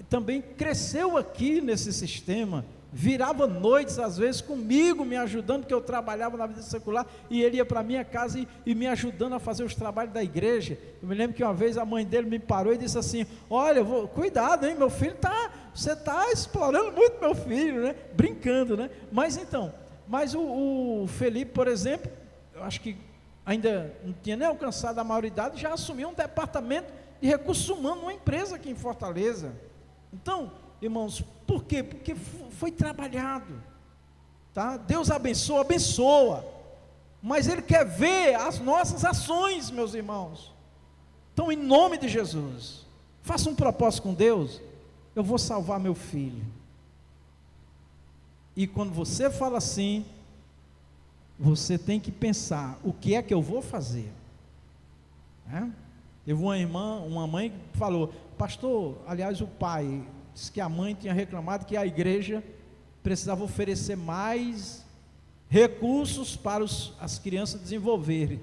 também cresceu aqui nesse sistema, virava noites às vezes comigo, me ajudando, porque eu trabalhava na vida secular, e ele ia para a minha casa e me ajudando a fazer os trabalhos da igreja. Eu me lembro que uma vez a mãe dele me parou e disse assim, olha, cuidado, hein, meu filho você está explorando muito meu filho, né? Brincando, né? Mas o Felipe, por exemplo, eu acho que ainda não tinha nem alcançado a maioridade, já assumiu um departamento de recursos humanos numa empresa aqui em Fortaleza. Então, irmãos, por quê? Porque foi trabalhado, tá? Deus abençoa, mas Ele quer ver as nossas ações, meus irmãos. Então, em nome de Jesus, faça um propósito com Deus, eu vou salvar meu filho. E quando você fala assim, você tem que pensar, o que é que eu vou fazer? Teve uma mãe que falou, pastor, aliás o pai, disse que a mãe tinha reclamado que a igreja precisava oferecer mais recursos para as crianças desenvolverem.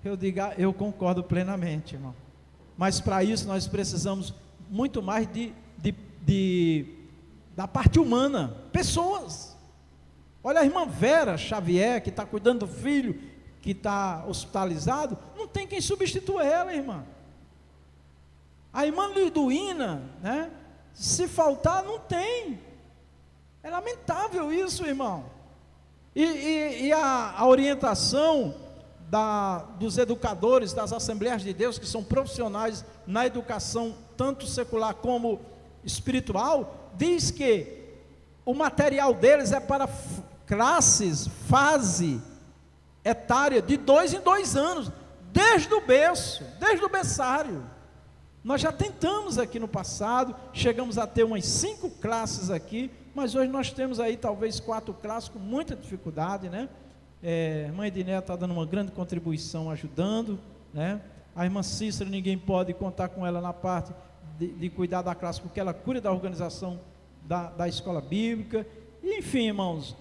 Eu digo, eu concordo plenamente, irmão, mas para isso nós precisamos muito mais da parte humana, pessoas. Olha a irmã Vera Xavier, que está cuidando do filho, que está hospitalizado, não tem quem substitua ela, irmã. A irmã Liduína, né? Se faltar, não tem. É lamentável isso, irmão. E a orientação dos educadores das Assembleias de Deus, que são profissionais na educação, tanto secular como espiritual, diz que o material deles é para classes, fase etária de 2 em 2 anos, desde o berço, desde o berçário. Nós já tentamos aqui no passado, chegamos a ter umas 5 classes aqui, mas hoje nós temos aí talvez 4 classes com muita dificuldade, né? A irmã Ediné está dando uma grande contribuição, ajudando, né? A irmã Cícera, ninguém pode contar com ela na parte de cuidar da classe, porque ela cuida da organização da escola bíblica. E, enfim, irmãos,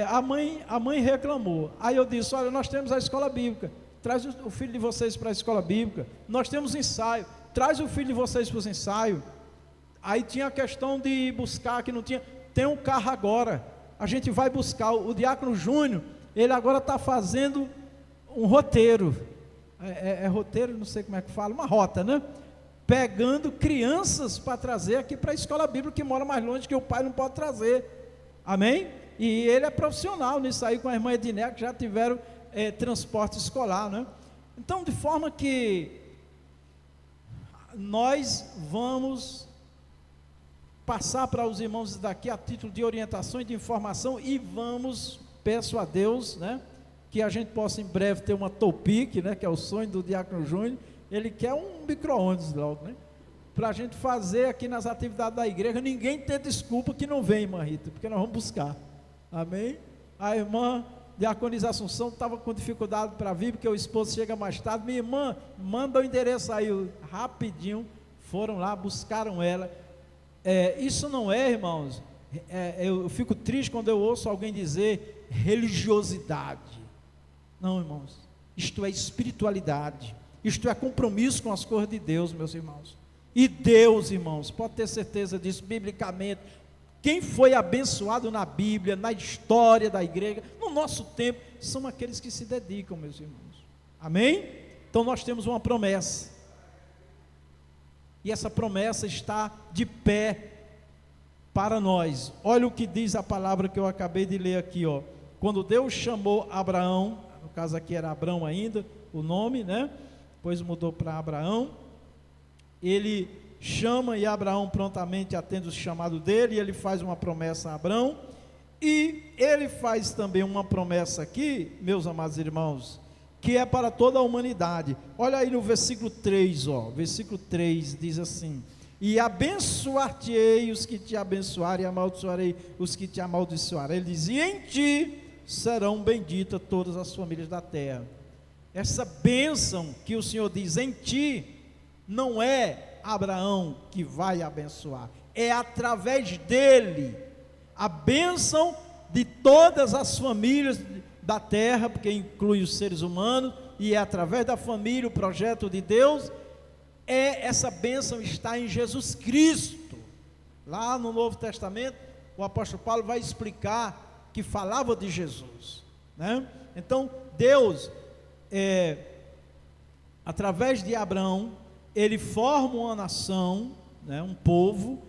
a mãe reclamou. Aí eu disse: olha, nós temos a escola bíblica, traz o filho de vocês para a escola bíblica. Nós temos ensaio, traz o filho de vocês para os ensaios. Aí tinha a questão de buscar, que não tinha. Tem um carro agora, a gente vai buscar. O diácono Júnior, ele agora está fazendo um roteiro, roteiro, não sei como é que fala, uma rota, né? Pegando crianças para trazer aqui para a escola bíblica, que mora mais longe, que o pai não pode trazer, amém? E ele é profissional nisso aí, com a irmã Ediné, que já tiveram transporte escolar, né? Então, de forma que nós vamos passar para os irmãos daqui a título de orientação e de informação, e peço a Deus, né, que a gente possa em breve ter uma Topic, né, que é o sonho do diácono Júnior. Ele quer um micro-ônibus logo, né, para a gente fazer aqui nas atividades da igreja, ninguém ter desculpa que não vem, irmã Rita, porque nós vamos buscar, amém? A irmã Diaconisa Assunção estava com dificuldade para vir, porque o esposo chega mais tarde. Minha irmã, manda o endereço aí, rapidinho, foram lá, buscaram ela. Isso não é, irmãos, eu fico triste quando eu ouço alguém dizer religiosidade. Não, irmãos, isto é espiritualidade, isto é compromisso com as coisas de Deus, meus irmãos. E Deus, irmãos, pode ter certeza disso, biblicamente, quem foi abençoado na Bíblia, na história da igreja, no nosso tempo, são aqueles que se dedicam, meus irmãos, amém? Então nós temos uma promessa, e essa promessa está de pé para nós. Olha o que diz a palavra que eu acabei de ler aqui, ó. Quando Deus chamou Abraão, no caso aqui era Abrão ainda, o nome, né? Depois mudou para Abraão. Ele chama e Abraão prontamente atende o chamado dele, e ele faz uma promessa a Abrão, e ele faz também uma promessa aqui, meus amados irmãos, que é para toda a humanidade. Olha aí no versículo 3, ó, versículo 3 diz assim: e abençoar-te-ei os que te abençoarem, e amaldiçoarei os que te amaldiçoarem. Ele diz: e em ti serão benditas todas as famílias da terra. Essa bênção que o Senhor diz em ti, não é Abraão que vai abençoar, é através dele, a bênção de todas as famílias da terra, porque inclui os seres humanos, e é através da família, o projeto de Deus. Essa bênção está em Jesus Cristo. Lá no Novo Testamento, o apóstolo Paulo vai explicar que falava de Jesus, né? Então Deus, através de Abraão, ele forma uma nação, né, um povo,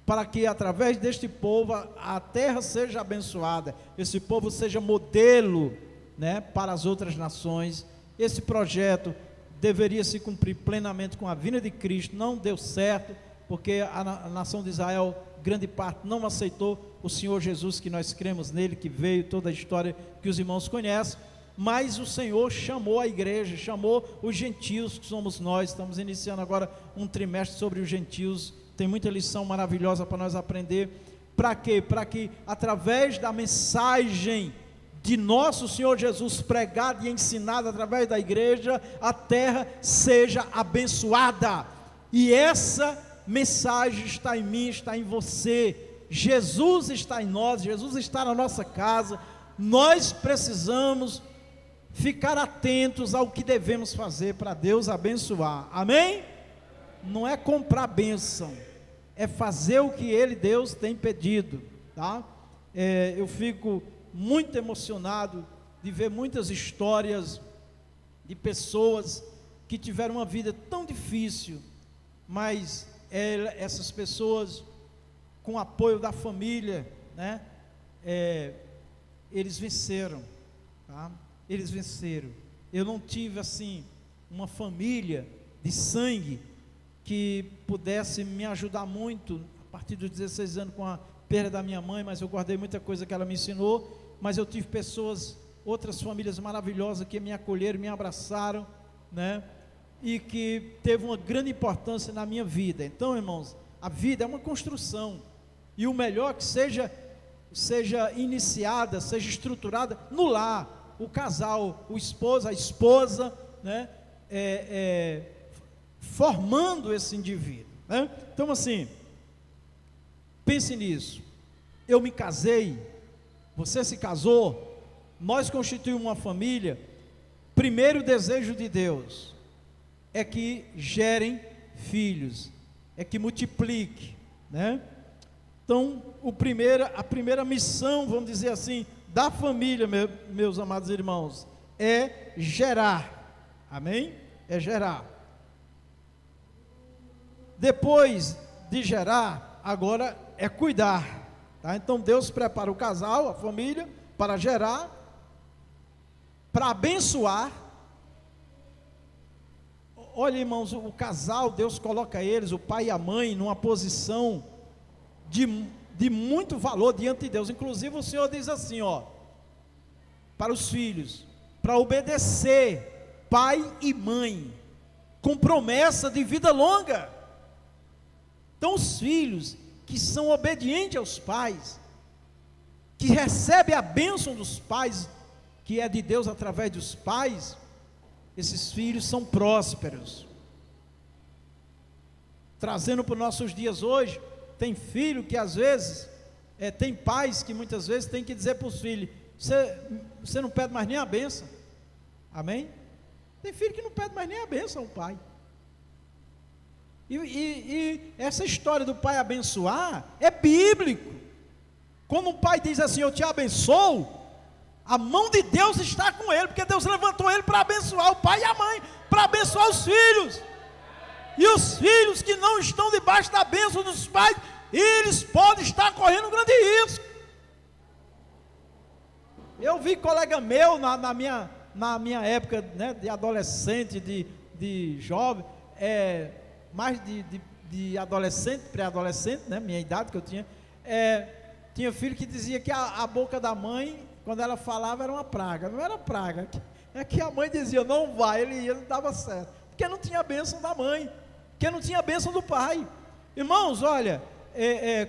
para que através deste povo a terra seja abençoada, esse povo seja modelo, né, para as outras nações. Esse projeto deveria se cumprir plenamente com a vinda de Cristo, não deu certo, porque a nação de Israel, grande parte, não aceitou o Senhor Jesus, que nós cremos nele, que veio, toda a história que os irmãos conhecem. Mas o Senhor chamou a igreja, chamou os gentios, que somos nós. Estamos iniciando agora um trimestre sobre os gentios, tem muita lição maravilhosa para nós aprender. Para quê? Para que através da mensagem de nosso Senhor Jesus, pregada e ensinada através da igreja, a terra seja abençoada. E essa mensagem está em mim, está em você. Jesus está em nós, Jesus está na nossa casa. Nós precisamos ficar atentos ao que devemos fazer para Deus abençoar, amém? Não é comprar bênção, é fazer o que Deus tem pedido, tá? Eu fico muito emocionado de ver muitas histórias de pessoas que tiveram uma vida tão difícil, mas essas pessoas, com o apoio da família, né, eles venceram, tá? Eles venceram. eu não tive assim uma família de sangue que pudesse me ajudar muito a partir dos 16 anos com a perda da minha mãe, mas eu guardei muita coisa que ela me ensinou. Mas eu tive pessoas, outras famílias maravilhosas que me acolheram, me abraçaram, né? E que teve uma grande importância na minha vida. Então, irmãos, a vida é uma construção, e o melhor que seja iniciada, seja estruturada no lar, o casal, o esposo, a esposa, né? Formando esse indivíduo, né? Então, assim, pense nisso. Eu me casei, você se casou, nós constituímos uma família. Primeiro desejo de Deus é que gerem filhos, é que multiplique, né? Então, a primeira missão, vamos dizer assim, da família, meus amados irmãos, é gerar, amém? É gerar. Depois de gerar, agora é cuidar, tá? Então Deus prepara o casal, a família, para gerar, para abençoar. Olha, irmãos, o casal, Deus coloca eles, o pai e a mãe, numa posição de muito valor diante de Deus. Inclusive o Senhor diz assim, ó, para os filhos, para obedecer pai e mãe, com promessa de vida longa. Então os filhos que são obedientes aos pais, que recebem a bênção dos pais, que é de Deus através dos pais, esses filhos são prósperos. Trazendo para os nossos dias hoje, tem filho que às vezes, tem pais que muitas vezes tem que dizer para os filhos, você não pede mais nem a bênção, amém? Tem filho que não pede mais nem a bênção ao pai. E essa história do pai abençoar é bíblico. Quando o pai diz assim, eu te abençoo, a mão de Deus está com ele, porque Deus levantou ele para abençoar o pai e a mãe, para abençoar os filhos. E os filhos que não estão debaixo da bênção dos pais, eles podem estar correndo um grande risco. Eu vi colega meu na minha época, né, de adolescente, de jovem, mais de adolescente, pré-adolescente, né, minha idade que eu tinha, tinha filho que dizia que a boca da mãe, quando ela falava, era uma praga. Não era praga, é que a mãe dizia, não vai, ele ia, não dava certo, porque não tinha a bênção da mãe, porque não tinha a bênção do pai. Irmãos, olha,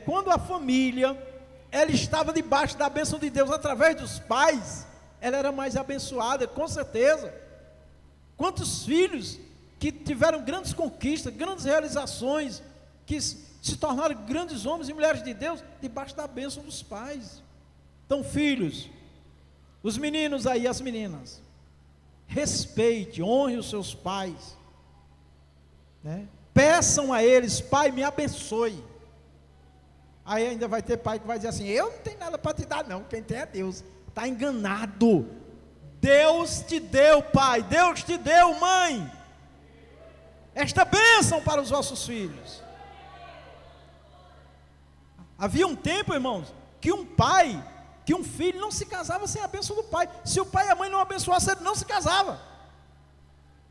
quando a família, ela estava debaixo da bênção de Deus, através dos pais, ela era mais abençoada, com certeza. Quantos filhos que tiveram grandes conquistas, grandes realizações, que se tornaram grandes homens e mulheres de Deus, debaixo da bênção dos pais. Então, filhos, os meninos aí, as meninas, respeite, honre os seus pais, né? Peçam a eles, pai, me abençoe. Aí ainda vai ter pai que vai dizer assim, eu não tenho nada para te dar não, quem tem é Deus. Está enganado. Deus te deu, pai, Deus te deu, mãe, esta bênção para os vossos filhos. Havia um tempo, irmãos, que um filho não se casava sem a bênção do pai. Se o pai e a mãe não abençoassem, ele não se casava.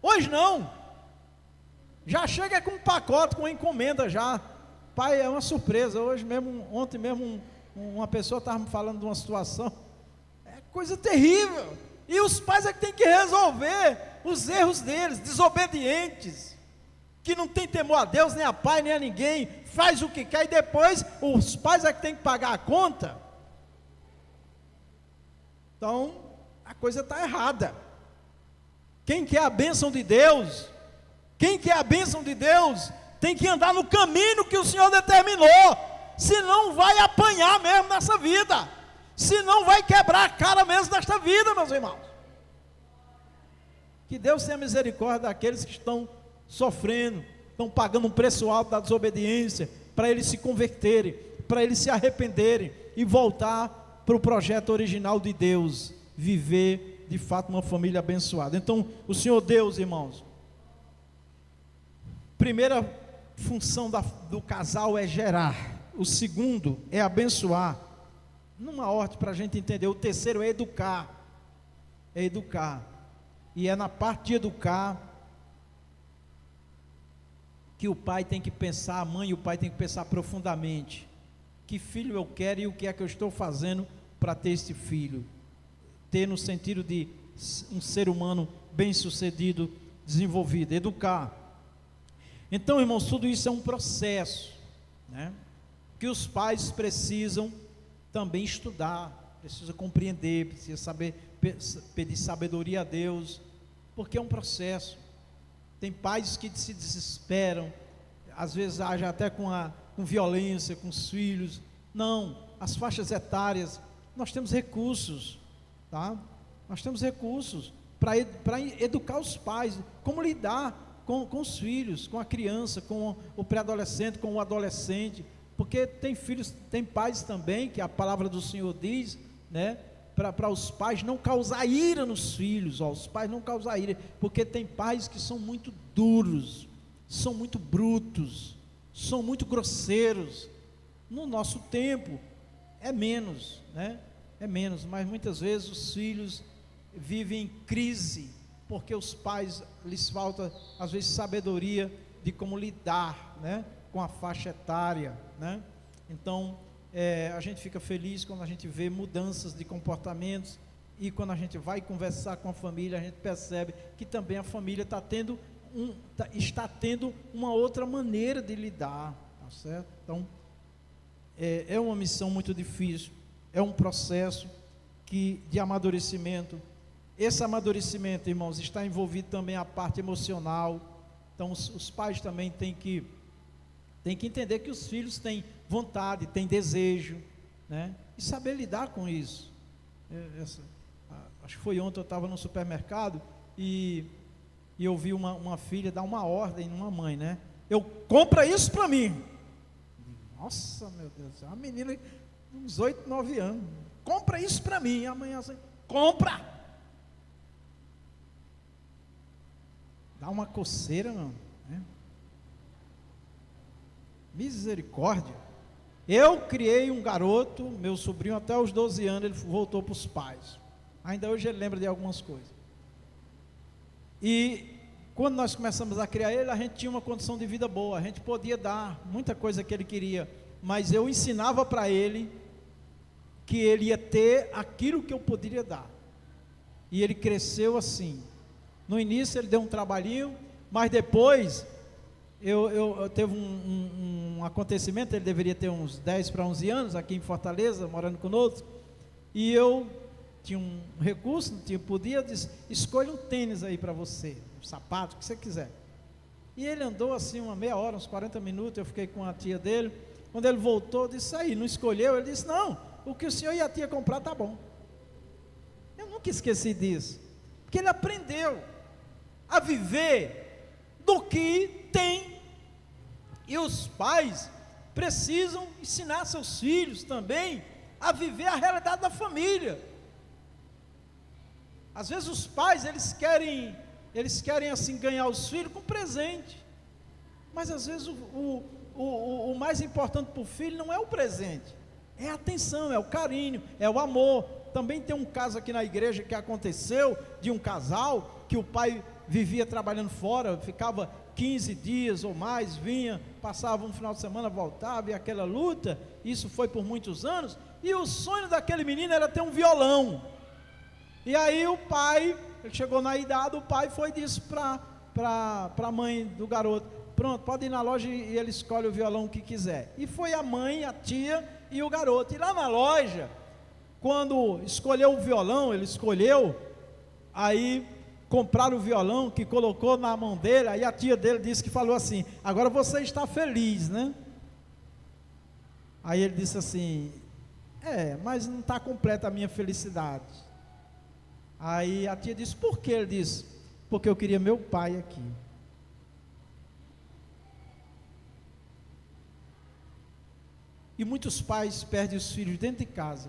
Hoje não. Já chega com um pacote, com uma encomenda já. Pai, é uma surpresa. Ontem mesmo, uma pessoa estava me falando de uma situação. É coisa terrível. E os pais é que tem que resolver os erros deles, desobedientes, que não tem temor a Deus, nem a pai, nem a ninguém, faz o que quer e depois os pais é que tem que pagar a conta. Então, a coisa está errada. Quem quer a bênção de Deus, tem que andar no caminho que o Senhor determinou, senão vai apanhar mesmo nessa vida, senão vai quebrar a cara mesmo nesta vida, meus irmãos. Que Deus tenha misericórdia daqueles que estão sofrendo, estão pagando um preço alto da desobediência, para eles se converterem, para eles se arrependerem e voltar para o projeto original de Deus, viver de fato uma família abençoada. Então, o Senhor Deus, irmãos, primeira função do casal é gerar, o segundo é abençoar, numa ordem para a gente entender, o terceiro é educar, E é na parte de educar que o pai tem que pensar, a mãe e o pai tem que pensar profundamente. Que filho eu quero e o que é que eu estou fazendo para ter esse filho? Ter no sentido de um ser humano bem-sucedido, desenvolvido, educar. Então, irmãos, tudo isso é um processo, né? Que os pais precisam também estudar, precisam compreender, precisam saber pedir sabedoria a Deus, porque é um processo. Tem pais que se desesperam, às vezes age até com violência com os filhos. Não, as faixas etárias, nós temos recursos, tá? Nós temos recursos para educar os pais, como lidar com os filhos, com a criança, com o pré-adolescente, com o adolescente, porque tem filhos, tem pais também, que a palavra do Senhor diz, né? Para os pais não causar ira nos filhos, os pais não causar ira, porque tem pais que são muito duros, são muito brutos, são muito grosseiros. No nosso tempo é menos, né? É menos, mas muitas vezes os filhos vivem em crise, porque os pais lhes falta às vezes sabedoria de como lidar, né? Com a faixa etária, né? Então a gente fica feliz quando a gente vê mudanças de comportamentos, e quando a gente vai conversar com a família, a gente percebe que também a família está tendo uma outra maneira de lidar, tá certo? Então é uma missão muito difícil, é um processo de amadurecimento. Esse amadurecimento, irmãos, está envolvido também a parte emocional. Então os pais também têm que entender que os filhos têm vontade, têm desejo, né? E saber lidar com isso. Acho que foi ontem, eu estava no supermercado e eu vi uma filha dar uma ordem numa mãe, né? Compra isso para mim. Nossa, meu Deus, uma menina de uns 8, 9 anos, compra isso para mim. E a mãe assim, compra! Dá uma coceira, não, né? Misericórdia. Eu criei um garoto, meu sobrinho, até os 12 anos, ele voltou para os pais. Ainda hoje ele lembra de algumas coisas. E quando nós começamos a criar ele, a gente tinha uma condição de vida boa, a gente podia dar muita coisa que ele queria, mas eu ensinava para ele que ele ia ter aquilo que eu poderia dar. E ele cresceu assim. No início ele deu um trabalhinho, mas depois eu teve um acontecimento. Ele deveria ter uns 10 para 11 anos aqui em Fortaleza, morando conosco, e eu tinha um recurso, eu disse, escolha um tênis aí para você, um sapato, o que você quiser. E ele andou assim uma meia hora, uns 40 minutos, eu fiquei com a tia dele. Quando ele voltou, eu disse, aí, não escolheu? Ele disse, não, o que o senhor e a tia comprar tá bom. Eu nunca esqueci disso, porque ele aprendeu a viver do que tem. E os pais precisam ensinar seus filhos também a viver a realidade da família. Às vezes os pais, eles querem assim ganhar os filhos com presente, mas às vezes o mais importante para o filho não é o presente, é a atenção, é o carinho, é o amor. Também tem um caso aqui na igreja que aconteceu, de um casal que o pai vivia trabalhando fora, ficava 15 dias ou mais, vinha, passava um final de semana, voltava, e aquela luta. Isso foi por muitos anos, e o sonho daquele menino era ter um violão. E aí o pai, ele chegou na idade, o pai foi e disse para a mãe do garoto, pronto, pode ir na loja e ele escolhe o violão que quiser. E foi a mãe, a tia e o garoto. E lá na loja, quando escolheu o violão, ele escolheu, aí compraram o violão, que colocou na mão dele. Aí a tia dele disse que falou assim, agora você está feliz, né? Aí ele disse assim, mas não está completa a minha felicidade. Aí a tia disse, por quê? Ele disse, porque eu queria meu pai aqui. E muitos pais perdem os filhos dentro de casa,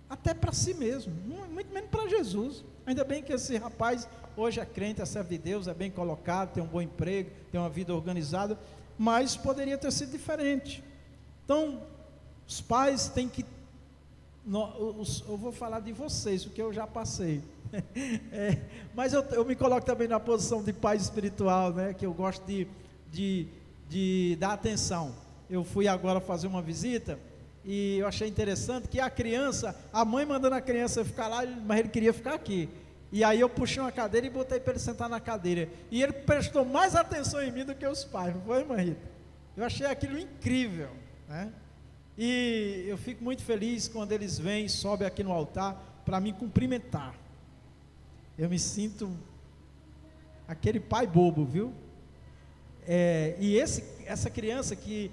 até para si mesmo, muito menos para Jesus. Ainda bem que esse rapaz hoje é crente, é servo de Deus, é bem colocado, tem um bom emprego, tem uma vida organizada, mas poderia ter sido diferente. Então, os pais têm que Eu vou falar de vocês, o que eu já passei. Mas eu me coloco também na posição de pai espiritual, né? Que eu gosto de dar atenção. Eu fui agora fazer uma visita e eu achei interessante que a mãe mandando a criança ficar lá, mas ele queria ficar aqui. E aí eu puxei uma cadeira e botei para ele sentar na cadeira. E ele prestou mais atenção em mim do que os pais, não foi, irmã Rita? Eu achei aquilo incrível, né? E eu fico muito feliz quando eles vêm, sobem aqui no altar para me cumprimentar. Eu me sinto aquele pai bobo, viu? E essa criança que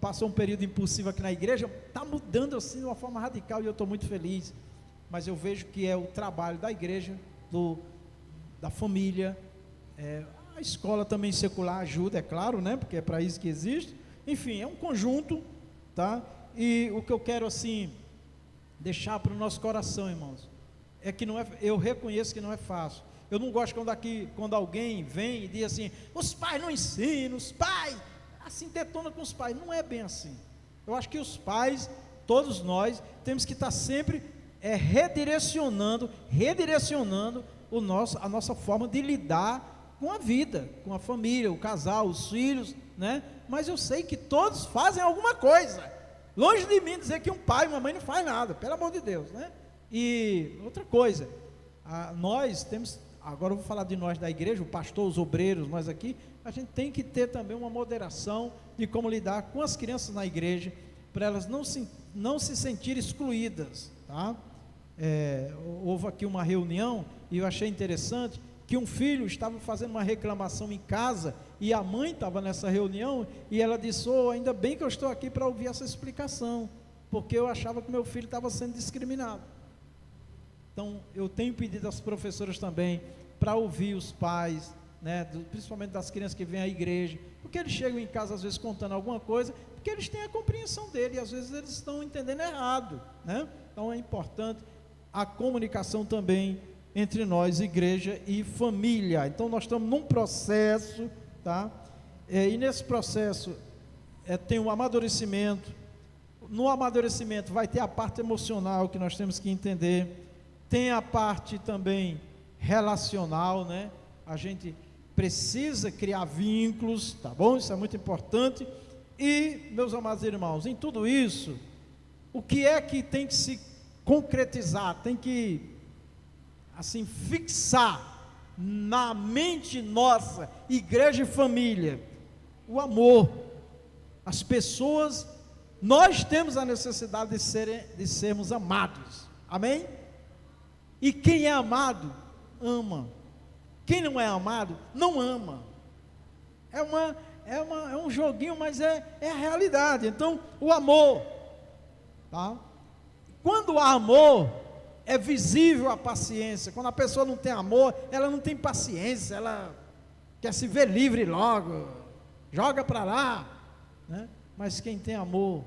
passou um período impulsivo aqui na igreja, está mudando assim de uma forma radical e eu estou muito feliz. Mas eu vejo que é o trabalho da igreja, da família, a escola também secular ajuda, é claro, né? Porque é para isso que existe. Enfim, é um conjunto, tá? E o que eu quero assim deixar para o nosso coração, irmãos, é que eu reconheço que não é fácil. Eu não gosto quando alguém vem e diz assim: os pais não ensinam, os pais assim detona com os pais. Não é bem assim. Eu acho que os pais, todos nós, temos que estar sempre redirecionando a nossa forma de lidar com a vida, com a família, o casal, os filhos, né? Mas eu sei que todos fazem alguma coisa. Longe de mim dizer que um pai e uma mãe não faz nada, pelo amor de Deus, né? E outra coisa, nós temos, agora eu vou falar de nós da igreja, o pastor, os obreiros, nós aqui, a gente tem que ter também uma moderação de como lidar com as crianças na igreja, para elas não se sentirem excluídas, tá? Houve aqui uma reunião e eu achei interessante que um filho estava fazendo uma reclamação em casa e a mãe estava nessa reunião e ela disse: ainda bem que eu estou aqui para ouvir essa explicação, porque eu achava que meu filho estava sendo discriminado. Então eu tenho pedido às professoras também para ouvir os pais, né, principalmente das crianças que vêm à igreja, porque eles chegam em casa às vezes contando alguma coisa, porque eles têm a compreensão dele e às vezes eles estão entendendo errado, né? Então é importante a comunicação também entre nós, igreja e família. Então nós estamos num processo, tá? E nesse processo tem um amadurecimento. No amadurecimento vai ter a parte emocional que nós temos que entender, tem a parte também relacional, né? A gente precisa criar vínculos, tá bom? Isso é muito importante. E, meus amados irmãos, em tudo isso, o que é que tem que se concretizar, tem que assim fixar na mente nossa, igreja e família, o amor. As pessoas, nós temos a necessidade de sermos amados, amém? E quem é amado, ama. Quem não é amado, não ama. É um joguinho, mas é a realidade. Então, o amor, tá? Quando há amor, é visível a paciência. Quando a pessoa não tem amor, ela não tem paciência, ela quer se ver livre logo, joga para lá, né? Mas quem tem amor,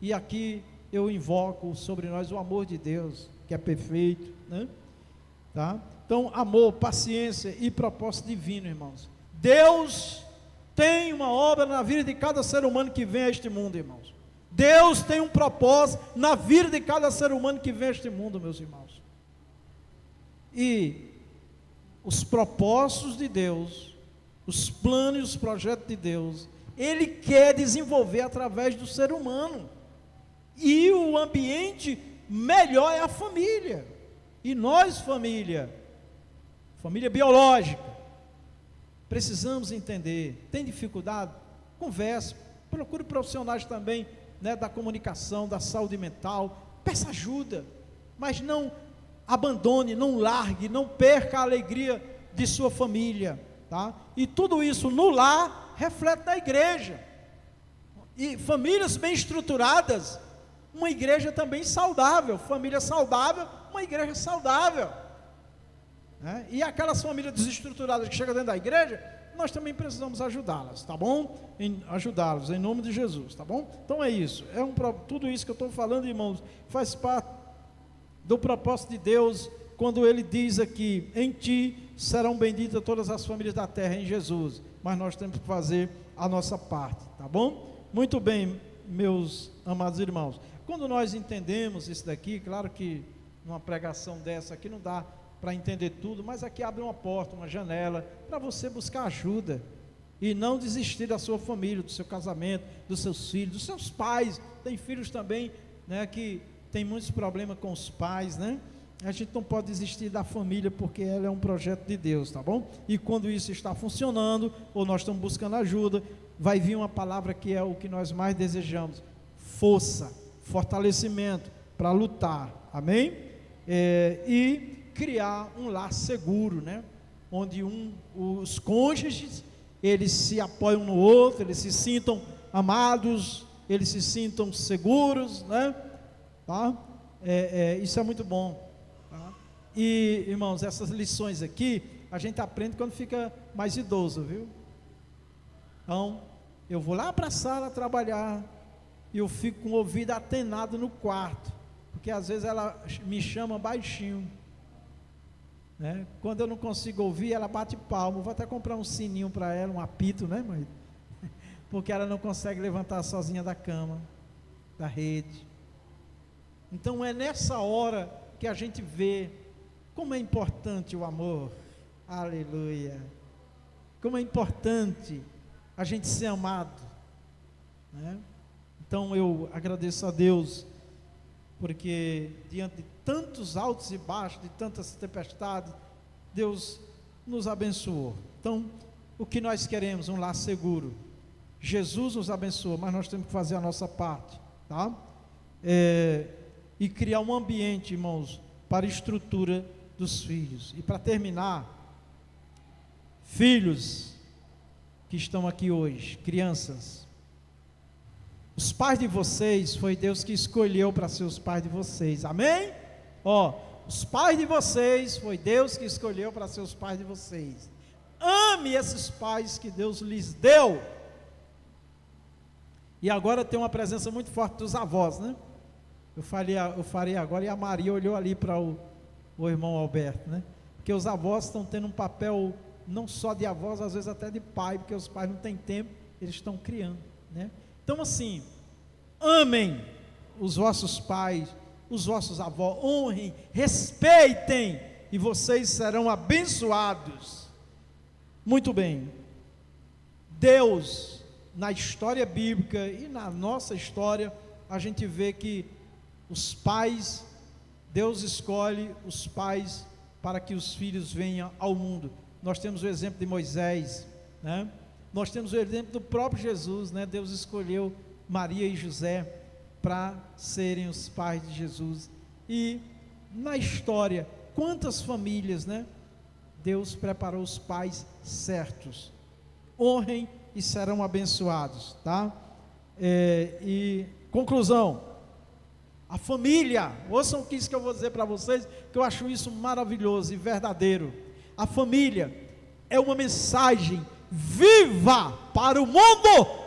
e aqui eu invoco sobre nós o amor de Deus, que é perfeito, né? Tá? Então, amor, paciência e propósito divino, irmãos. Deus tem uma obra na vida de cada ser humano que vem a este mundo, irmãos. Deus tem um propósito na vida de cada ser humano que vem a este mundo, meus irmãos. E os propósitos de Deus, os planos e os projetos de Deus, Ele quer desenvolver através do ser humano. E o ambiente melhor é a família. E nós, família biológica, precisamos entender. Tem dificuldade? Converse, procure profissionais também, né, da comunicação, da saúde mental, peça ajuda, mas não abandone, não largue, não perca a alegria de sua família, tá? E tudo isso no lar reflete na igreja. E famílias bem estruturadas, uma igreja também saudável. Família saudável, uma igreja saudável, né? E aquelas famílias desestruturadas que chegam dentro da igreja, nós também precisamos ajudá-las, tá bom? Ajudá-los em nome de Jesus, tá bom? Então é isso, tudo isso que eu estou falando, irmãos, faz parte do propósito de Deus, quando Ele diz aqui: em Ti serão benditas todas as famílias da terra, em Jesus. Mas nós temos que fazer a nossa parte, tá bom? Muito bem, meus amados irmãos. quando nós entendemos isso daqui, claro que numa pregação dessa aqui não dá para entender tudo, mas aqui abre uma porta, uma janela, para você buscar ajuda e não desistir da sua família, do seu casamento, dos seus filhos, dos seus pais. Tem filhos também, né, que tem muitos problemas com os pais, né? A gente não pode desistir da família, porque ela é um projeto de Deus, tá bom? E quando isso está funcionando, ou nós estamos buscando ajuda, vai vir uma palavra que é o que nós mais desejamos: força, fortalecimento para lutar, amém? E criar um lar seguro, né? Onde os cônjuges, eles se apoiam no outro, eles se sintam amados, eles se sintam seguros, né? Tá? Isso é muito bom. Tá? E, irmãos, essas lições aqui, a gente aprende quando fica mais idoso, viu? Então, eu vou lá para a sala trabalhar, e eu fico com o ouvido atenado no quarto, porque às vezes ela me chama baixinho, né? Quando eu não consigo ouvir, ela bate palma. Vou até comprar um sininho para ela, um apito, né, mãe? Porque ela não consegue levantar sozinha da cama, da rede. Então é nessa hora que a gente vê como é importante o amor. Aleluia! Como é importante a gente ser amado, né? Então eu agradeço a Deus, porque diante de tantos altos e baixos, de tantas tempestades, Deus nos abençoou. Então, o que nós queremos? Um lar seguro. Jesus nos abençoou, mas nós temos que fazer a nossa parte, tá? E criar um ambiente, irmãos, para a estrutura dos filhos. E para terminar, filhos que estão aqui hoje, crianças, os pais de vocês, foi Deus que escolheu para ser os pais de vocês, amém? Os pais de vocês, foi Deus que escolheu para ser os pais de vocês. Ame esses pais que Deus lhes deu. E agora tem uma presença muito forte dos avós, né? Eu farei agora, e a Maria olhou ali para o irmão Alberto, né? Porque os avós estão tendo um papel não só de avós, às vezes até de pai, porque os pais não têm tempo, eles estão criando, né? Então assim, amem os vossos pais, os vossos avós, honrem, respeitem, e vocês serão abençoados. Muito bem. Deus, na história bíblica e na nossa história, a gente vê que os pais, Deus escolhe os pais para que os filhos venham ao mundo. Nós temos o exemplo de Moisés, né? Nós temos o exemplo do próprio Jesus, né? Deus escolheu Maria e José para serem os pais de Jesus. E na história, quantas famílias, né? Deus preparou os pais certos. Honrem e serão abençoados, tá? E conclusão, a família, ouçam isso que eu vou dizer para vocês, que eu acho isso maravilhoso e verdadeiro. A família é uma mensagem viva para o mundo.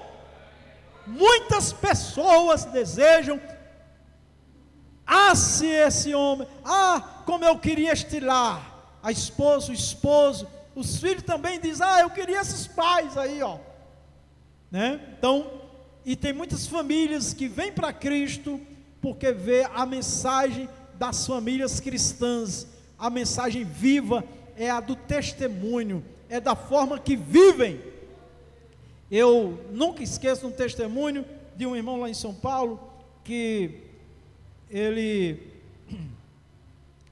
Muitas pessoas desejam: se esse homem, como eu queria este lar. A esposa, o esposo, os filhos também dizem: eu queria esses pais aí, né? Então, e tem muitas famílias que vêm para Cristo porque vê a mensagem das famílias cristãs. A mensagem viva é a do testemunho, é da forma que vivem. Eu nunca esqueço um testemunho de um irmão lá em São Paulo, que ele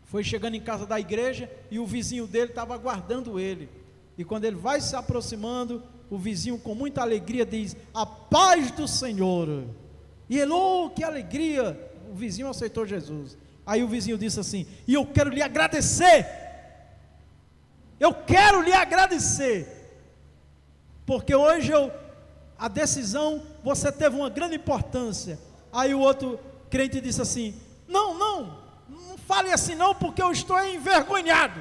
foi chegando em casa da igreja e o vizinho dele estava aguardando ele. E quando ele vai se aproximando, o vizinho com muita alegria diz: a paz do Senhor. E ele: que alegria! O vizinho aceitou Jesus. Aí o vizinho disse assim: e eu quero lhe agradecer. Eu quero lhe agradecer, porque hoje a decisão, você teve uma grande importância. Aí o outro crente disse assim: não fale assim não, porque eu estou envergonhado.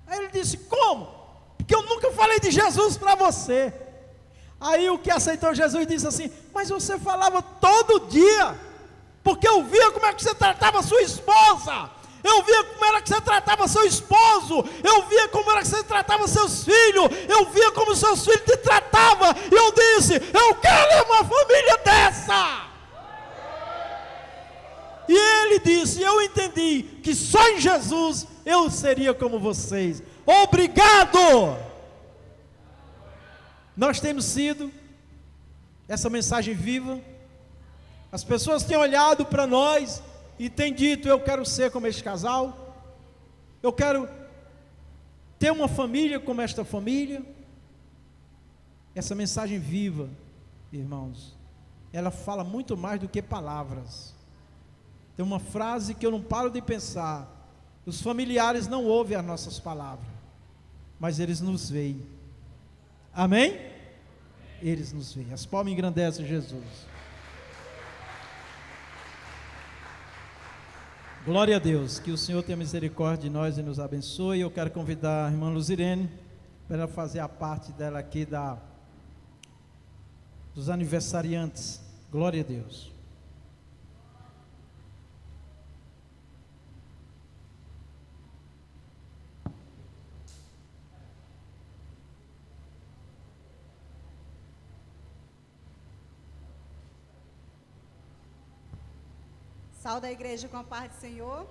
Aí ele disse: como? Porque eu nunca falei de Jesus para você. Aí o que aceitou Jesus disse assim: mas você falava todo dia, porque eu via como é que você tratava a sua esposa, eu via como era que você tratava seu esposo, eu via como era que você tratava seus filhos, eu via como seus filhos te tratavam, e eu disse: eu quero uma família dessa. ele disse, eu entendi que só em Jesus eu seria como vocês. Obrigado! Nós temos sido essa mensagem viva. As pessoas têm olhado para nós e têm dito, eu quero ser como este casal, eu quero ter uma família como esta família. Essa mensagem viva, irmãos, ela fala muito mais do que palavras. Tem uma frase que eu não paro de pensar: os familiares não ouvem as nossas palavras, mas eles nos veem. Amém? Eles nos veem. As palmas engrandecem Jesus. Glória a Deus. Que o Senhor tenha misericórdia de nós e nos abençoe. Eu quero convidar a irmã Luzirene para ela fazer a parte dela aqui dos aniversariantes. Glória a Deus. Saúde a igreja com a paz do Senhor.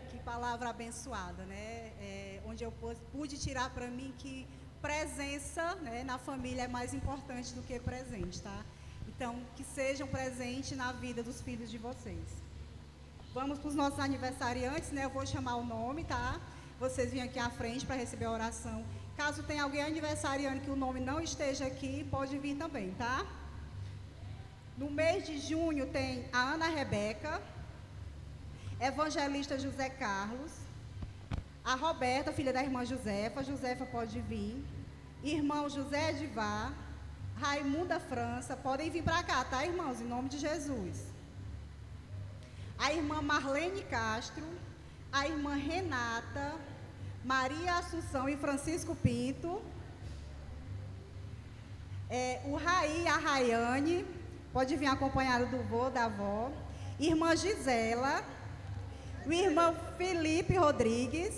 Que palavra abençoada, né? Onde eu pude tirar para mim que presença, né, na família é mais importante do que presente, tá? Então, que sejam presentes na vida dos filhos de vocês. Vamos para os nossos aniversariantes, né? Eu vou chamar o nome, tá? Vocês vêm aqui à frente para receber a oração. Caso tenha alguém aniversariando que o nome não esteja aqui, pode vir também, tá? No mês de junho tem a Ana Rebeca, Evangelista José Carlos, a Roberta, filha da irmã Josefa, Josefa pode vir, irmão José Edivar, Raimunda França, podem vir para cá, tá, irmãos, em nome de Jesus. A irmã Marlene Castro, a irmã Renata, Maria Assunção e Francisco Pinto, o Raí e a Raiane, pode vir acompanhado do vô, da avó, irmã Gisela, o irmão Felipe Rodrigues,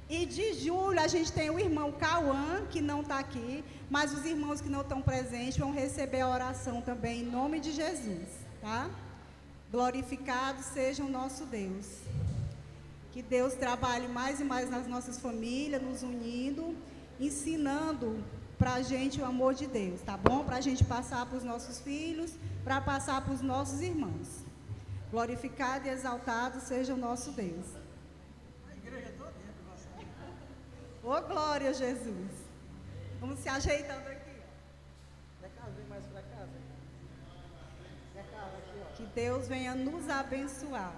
e de julho a gente tem o irmão Cauã, que não está aqui, mas os irmãos que não estão presentes vão receber a oração também, em nome de Jesus, tá? Glorificado seja o nosso Deus. Que Deus trabalhe mais e mais nas nossas famílias, nos unindo, ensinando para a gente o amor de Deus, tá bom? Para a gente passar para os nossos filhos, para passar para os nossos irmãos. Glorificado e exaltado seja o nosso Deus. A igreja toda é Ô glória a Jesus. Vamos se ajeitando aqui. Vem mais para cá. Que Deus venha nos abençoar.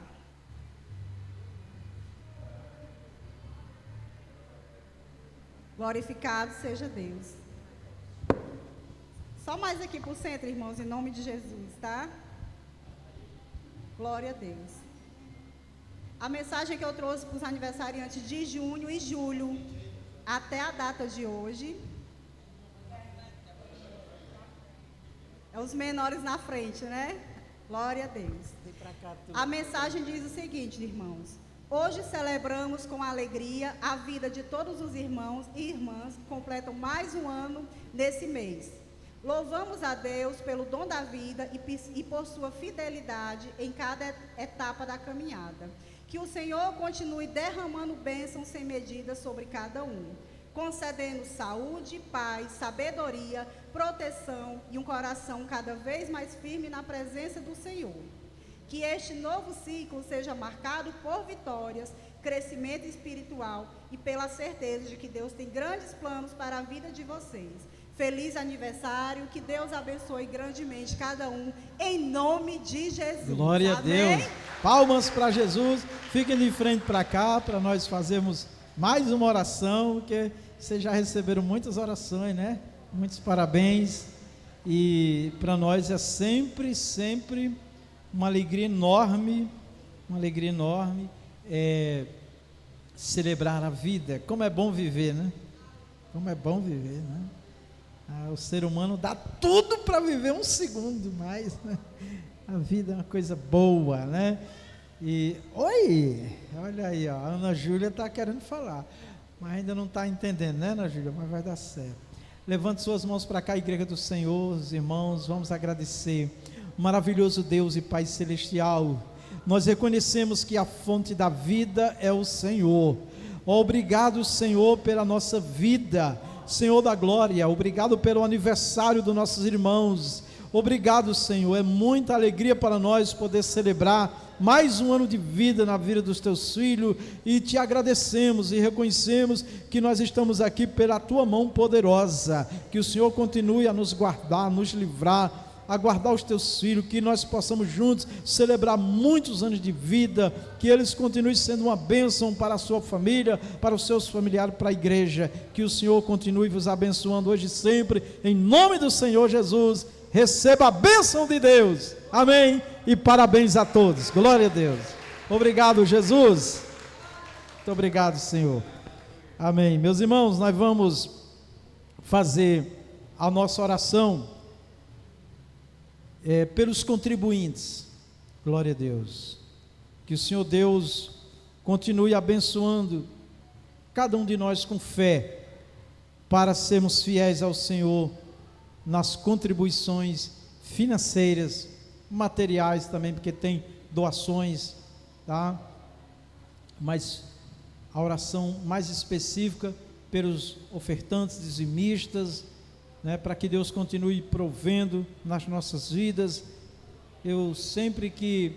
Glorificado seja Deus. Só mais aqui para o centro, irmãos, em nome de Jesus, tá? Glória a Deus. A mensagem que eu trouxe para os aniversariantes de junho e julho, até a data de hoje, é os menores na frente, né? Glória a Deus. A mensagem diz o seguinte, irmãos: hoje celebramos com alegria a vida de todos os irmãos e irmãs que completam mais um ano nesse mês. Louvamos a Deus pelo dom da vida e por sua fidelidade em cada etapa da caminhada. Que o Senhor continue derramando bênçãos sem medida sobre cada um, concedendo saúde, paz, sabedoria, proteção e um coração cada vez mais firme na presença do Senhor. Que este novo ciclo seja marcado por vitórias, crescimento espiritual e pela certeza de que Deus tem grandes planos para a vida de vocês. Feliz aniversário, que Deus abençoe grandemente cada um, em nome de Jesus. Glória a Deus. Palmas para Jesus. Fiquem de frente para cá, para nós fazermos mais uma oração, porque vocês já receberam muitas orações, né? Muitos parabéns. E para nós é sempre uma alegria enorme, celebrar a vida. Como é bom viver, né? Como é bom viver, né? O ser humano dá tudo para viver um segundo mais, né? A vida é uma coisa boa, né? E, olha aí, ó, a Ana Júlia está querendo falar, mas ainda não está entendendo, né, Ana Júlia? Mas vai dar certo. Levante suas mãos para cá, igreja do Senhor, os irmãos, vamos agradecer. Maravilhoso Deus e Pai Celestial, nós reconhecemos que a fonte da vida é o Senhor. Obrigado, Senhor, pela nossa vida, Senhor da glória. Obrigado pelo aniversário dos nossos irmãos. Obrigado, Senhor. É muita alegria para nós poder celebrar mais um ano de vida na vida dos teus filhos, e te agradecemos e reconhecemos que nós estamos aqui pela tua mão poderosa. Que o Senhor continue a nos guardar, nos livrar, a guardar os teus filhos, que nós possamos juntos celebrar muitos anos de vida, que eles continuem sendo uma bênção para a sua família, para os seus familiares, para a igreja. Que o Senhor continue vos abençoando hoje e sempre, em nome do Senhor Jesus. Receba a bênção de Deus, amém, e parabéns a todos, glória a Deus. Obrigado, Jesus, muito obrigado, Senhor, amém. Meus irmãos, nós vamos fazer a nossa oração pelos contribuintes, glória a Deus. Que o Senhor Deus continue abençoando cada um de nós com fé, para sermos fiéis ao Senhor nas contribuições financeiras, materiais também, porque tem doações, tá? Mas a oração mais específica pelos ofertantes, dizimistas, né, para que Deus continue provendo nas nossas vidas. Eu sempre que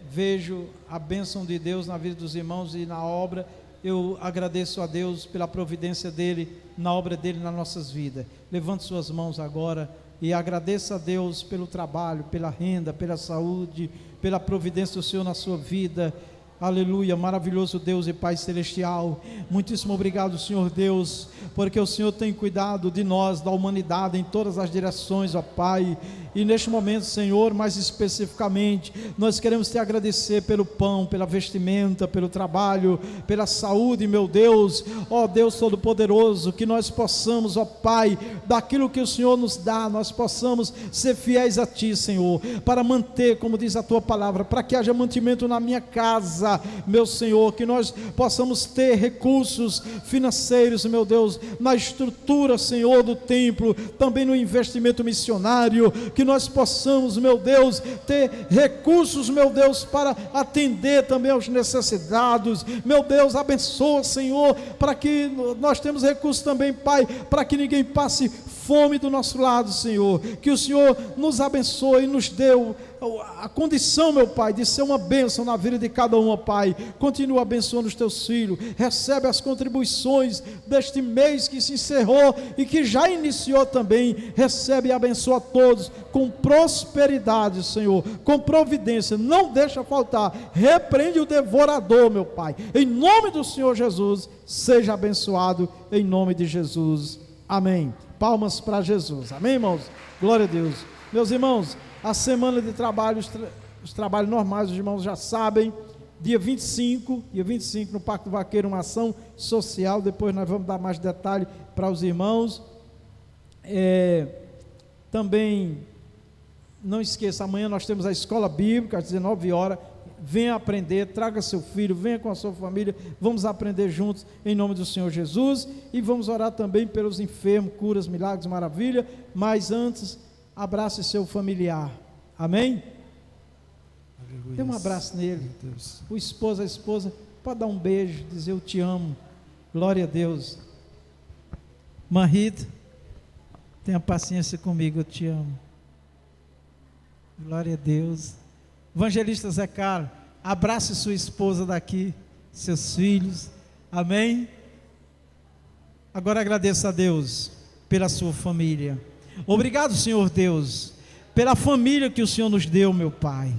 vejo a bênção de Deus na vida dos irmãos e na obra, eu agradeço a Deus pela providência dEle, na obra dEle nas nossas vidas. Levante suas mãos agora e agradeça a Deus pelo trabalho, pela renda, pela saúde, pela providência do Senhor na sua vida. Aleluia, maravilhoso Deus e Pai Celestial, muitíssimo obrigado, Senhor Deus, porque o Senhor tem cuidado de nós, da humanidade, em todas as direções, ó Pai. E neste momento, Senhor, mais especificamente, nós queremos te agradecer pelo pão, pela vestimenta, pelo trabalho, pela saúde, meu Deus, ó Deus Todo-Poderoso, que nós possamos, ó Pai, daquilo que o Senhor nos dá, nós possamos ser fiéis a Ti, Senhor, para manter, como diz a Tua palavra, para que haja mantimento na minha casa, meu Senhor, que nós possamos ter recursos financeiros, meu Deus, na estrutura, Senhor, do templo, também no investimento missionário, que nós possamos, meu Deus, ter recursos, meu Deus, para atender também aos necessitados. Meu Deus, abençoa, Senhor, para que nós temos recursos também, Pai, para que ninguém passe fome do nosso lado, Senhor. Que o Senhor nos abençoe e nos dê a condição, meu Pai, de ser uma bênção na vida de cada um, ó Pai. Continua abençoando os teus filhos. Recebe as contribuições deste mês que se encerrou e que já iniciou também. Recebe e abençoa a todos com prosperidade, Senhor, com providência. Não deixa faltar. Repreende o devorador, meu Pai. Em nome do Senhor Jesus, seja abençoado em nome de Jesus. Amém. Palmas para Jesus, amém, irmãos? Glória a Deus. Meus irmãos, a semana de trabalho, os trabalhos normais, os irmãos já sabem, dia 25 no Parque do Vaqueiro, uma ação social. Depois nós vamos dar mais detalhe para os irmãos. Também, não esqueça, amanhã nós temos a escola bíblica, às 19 horas, venha aprender, traga seu filho, venha com a sua família, vamos aprender juntos em nome do Senhor Jesus, e vamos orar também pelos enfermos, curas, milagres, maravilha. Mas antes, abrace seu familiar, amém? Aleluia. Dê um abraço nele, o esposo, a esposa, pode dar um beijo, dizer eu te amo, glória a Deus. Marido, tenha paciência comigo, eu te amo, glória a Deus. Evangelista Zé Carlos, abrace sua esposa daqui, seus filhos, amém? Agora agradeça a Deus pela sua família. Obrigado, Senhor Deus, pela família que o Senhor nos deu, meu Pai.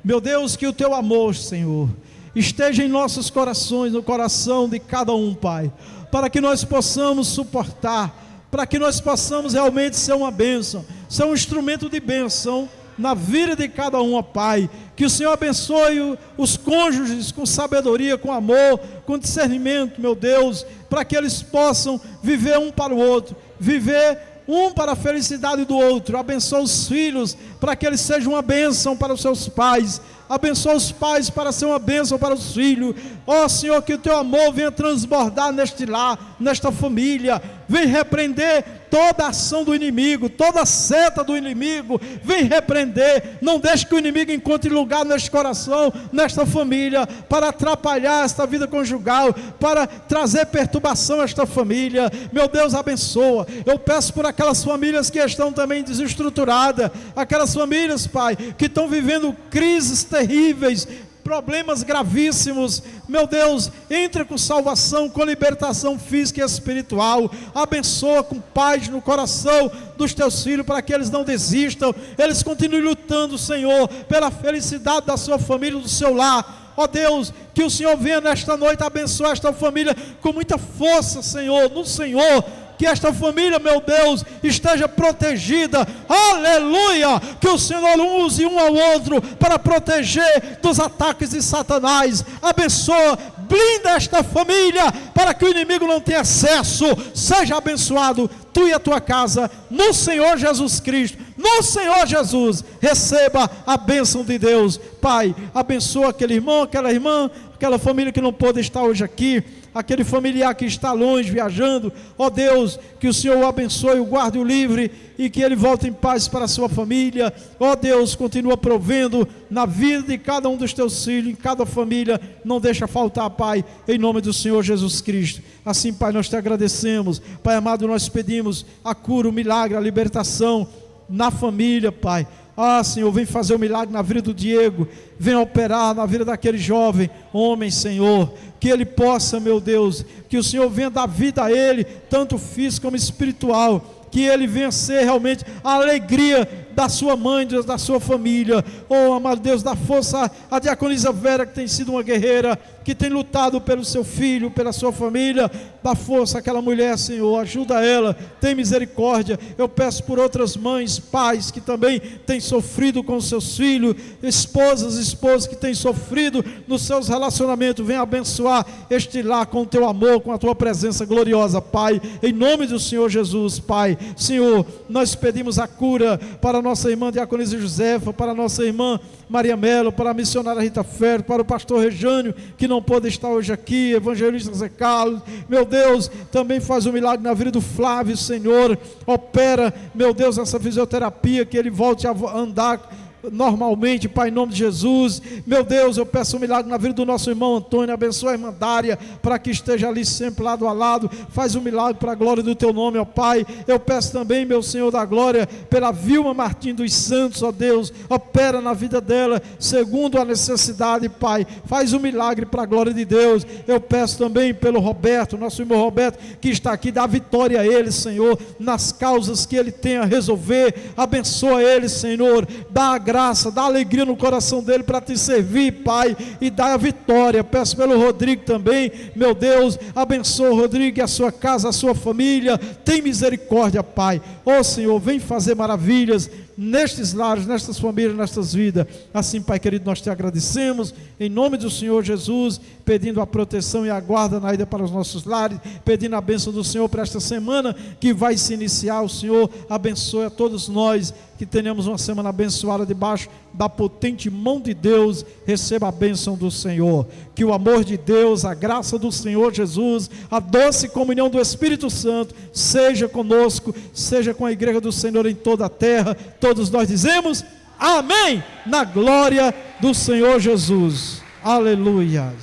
Meu Deus, que o teu amor, Senhor, esteja em nossos corações, no coração de cada um, Pai, para que nós possamos suportar, para que nós possamos realmente ser uma bênção, ser um instrumento de bênção na vida de cada um, ó Pai. Que o Senhor abençoe os cônjuges com sabedoria, com amor, com discernimento, meu Deus, para que eles possam viver um para o outro, viver um para a felicidade do outro. Abençoa os filhos para que eles sejam uma bênção para os seus pais. Abençoa os pais para ser uma bênção para os filhos. Ó Senhor, que o teu amor venha transbordar neste lar, nesta família. Vem repreender toda ação do inimigo, toda seta do inimigo, vem repreender. Não deixe que o inimigo encontre lugar neste coração, nesta família, para atrapalhar esta vida conjugal, para trazer perturbação a esta família. Meu Deus, abençoa. Eu peço por aquelas famílias que estão também desestruturadas, aquelas famílias, Pai, que estão vivendo crises terríveis, problemas gravíssimos. Meu Deus, entra com salvação, com libertação física e espiritual. Abençoa com paz no coração dos teus filhos, para que eles não desistam, eles continuem lutando, Senhor, pela felicidade da sua família, do seu lar. Ó Deus, que o Senhor venha nesta noite abençoar esta família com muita força, Senhor, no Senhor. Que esta família, meu Deus, esteja protegida, aleluia, que o Senhor use um ao outro para proteger dos ataques de Satanás. Abençoa, blinda esta família, para que o inimigo não tenha acesso. Seja abençoado, tu e a tua casa, no Senhor Jesus Cristo, no Senhor Jesus. Receba a bênção de Deus. Pai, abençoa aquele irmão, aquela irmã, aquela família que não pôde estar hoje aqui, aquele familiar que está longe, viajando. Ó Deus, que o Senhor o abençoe, o guarde, o livre, e que ele volte em paz para a sua família. Ó Deus, continua provendo na vida de cada um dos teus filhos, em cada família, não deixa faltar, Pai, em nome do Senhor Jesus Cristo. Assim, Pai, nós te agradecemos. Pai amado, nós pedimos a cura, o milagre, a libertação na família, Pai. Ah, Senhor, vem fazer o milagre na vida do Diego, vem operar na vida daquele jovem homem, Senhor, que ele possa, meu Deus, que o Senhor venha dar vida a ele, tanto físico como espiritual, que ele venha ser realmente a alegria da sua mãe, Deus, da sua família. Oh, amado Deus, dá força à diaconisa Vera, que tem sido uma guerreira, que tem lutado pelo seu filho, pela sua família. Dá força àquela mulher, Senhor, ajuda ela, tem misericórdia. Eu peço por outras mães, pais, que também têm sofrido com seus filhos, esposas que têm sofrido nos seus relacionamentos. Venha abençoar este lar com o teu amor, com a tua presença gloriosa, Pai, em nome do Senhor Jesus. Pai, Senhor, nós pedimos a cura para a nossa irmã diaconisa Josefa, para a nossa irmã Maria Melo, para a missionária Rita Ferro, para o pastor Rejânio, que não pôde estar hoje aqui, evangelista Zé Carlos. Meu Deus, também faz um milagre na vida do Flávio, Senhor. Opera, meu Deus, essa fisioterapia, que ele volte a andar normalmente, Pai, em nome de Jesus. Meu Deus, eu peço um milagre na vida do nosso irmão Antônio. Abençoa a irmã Dária, para que esteja ali sempre lado a lado. Faz um milagre para a glória do teu nome, ó Pai. Eu peço também, meu Senhor da glória, pela Vilma Martins dos Santos, ó Deus, opera na vida dela segundo a necessidade, Pai. Faz um milagre para a glória de Deus. Eu peço também pelo Roberto, nosso irmão Roberto, que está aqui. Dá vitória a ele, Senhor, nas causas que ele tem a resolver. Abençoa ele, Senhor, dá a graça, dá alegria no coração dele para te servir, Pai, e dá a vitória. Peço pelo Rodrigo também, meu Deus, abençoa o Rodrigo e a sua casa, a sua família. Tem misericórdia, Pai. Ó Senhor, vem fazer maravilhas nestes lares, nestas famílias, nestas vidas. Assim, Pai querido, nós te agradecemos, em nome do Senhor Jesus, pedindo a proteção e a guarda na ida para os nossos lares, pedindo a bênção do Senhor para esta semana que vai se iniciar. O Senhor abençoe a todos nós, que tenhamos uma semana abençoada debaixo da potente mão de Deus. Receba a bênção do Senhor. Que o amor de Deus, a graça do Senhor Jesus, a doce comunhão do Espírito Santo seja conosco, seja com a igreja do Senhor em toda a terra. Todos nós dizemos amém, na glória do Senhor Jesus. Aleluia.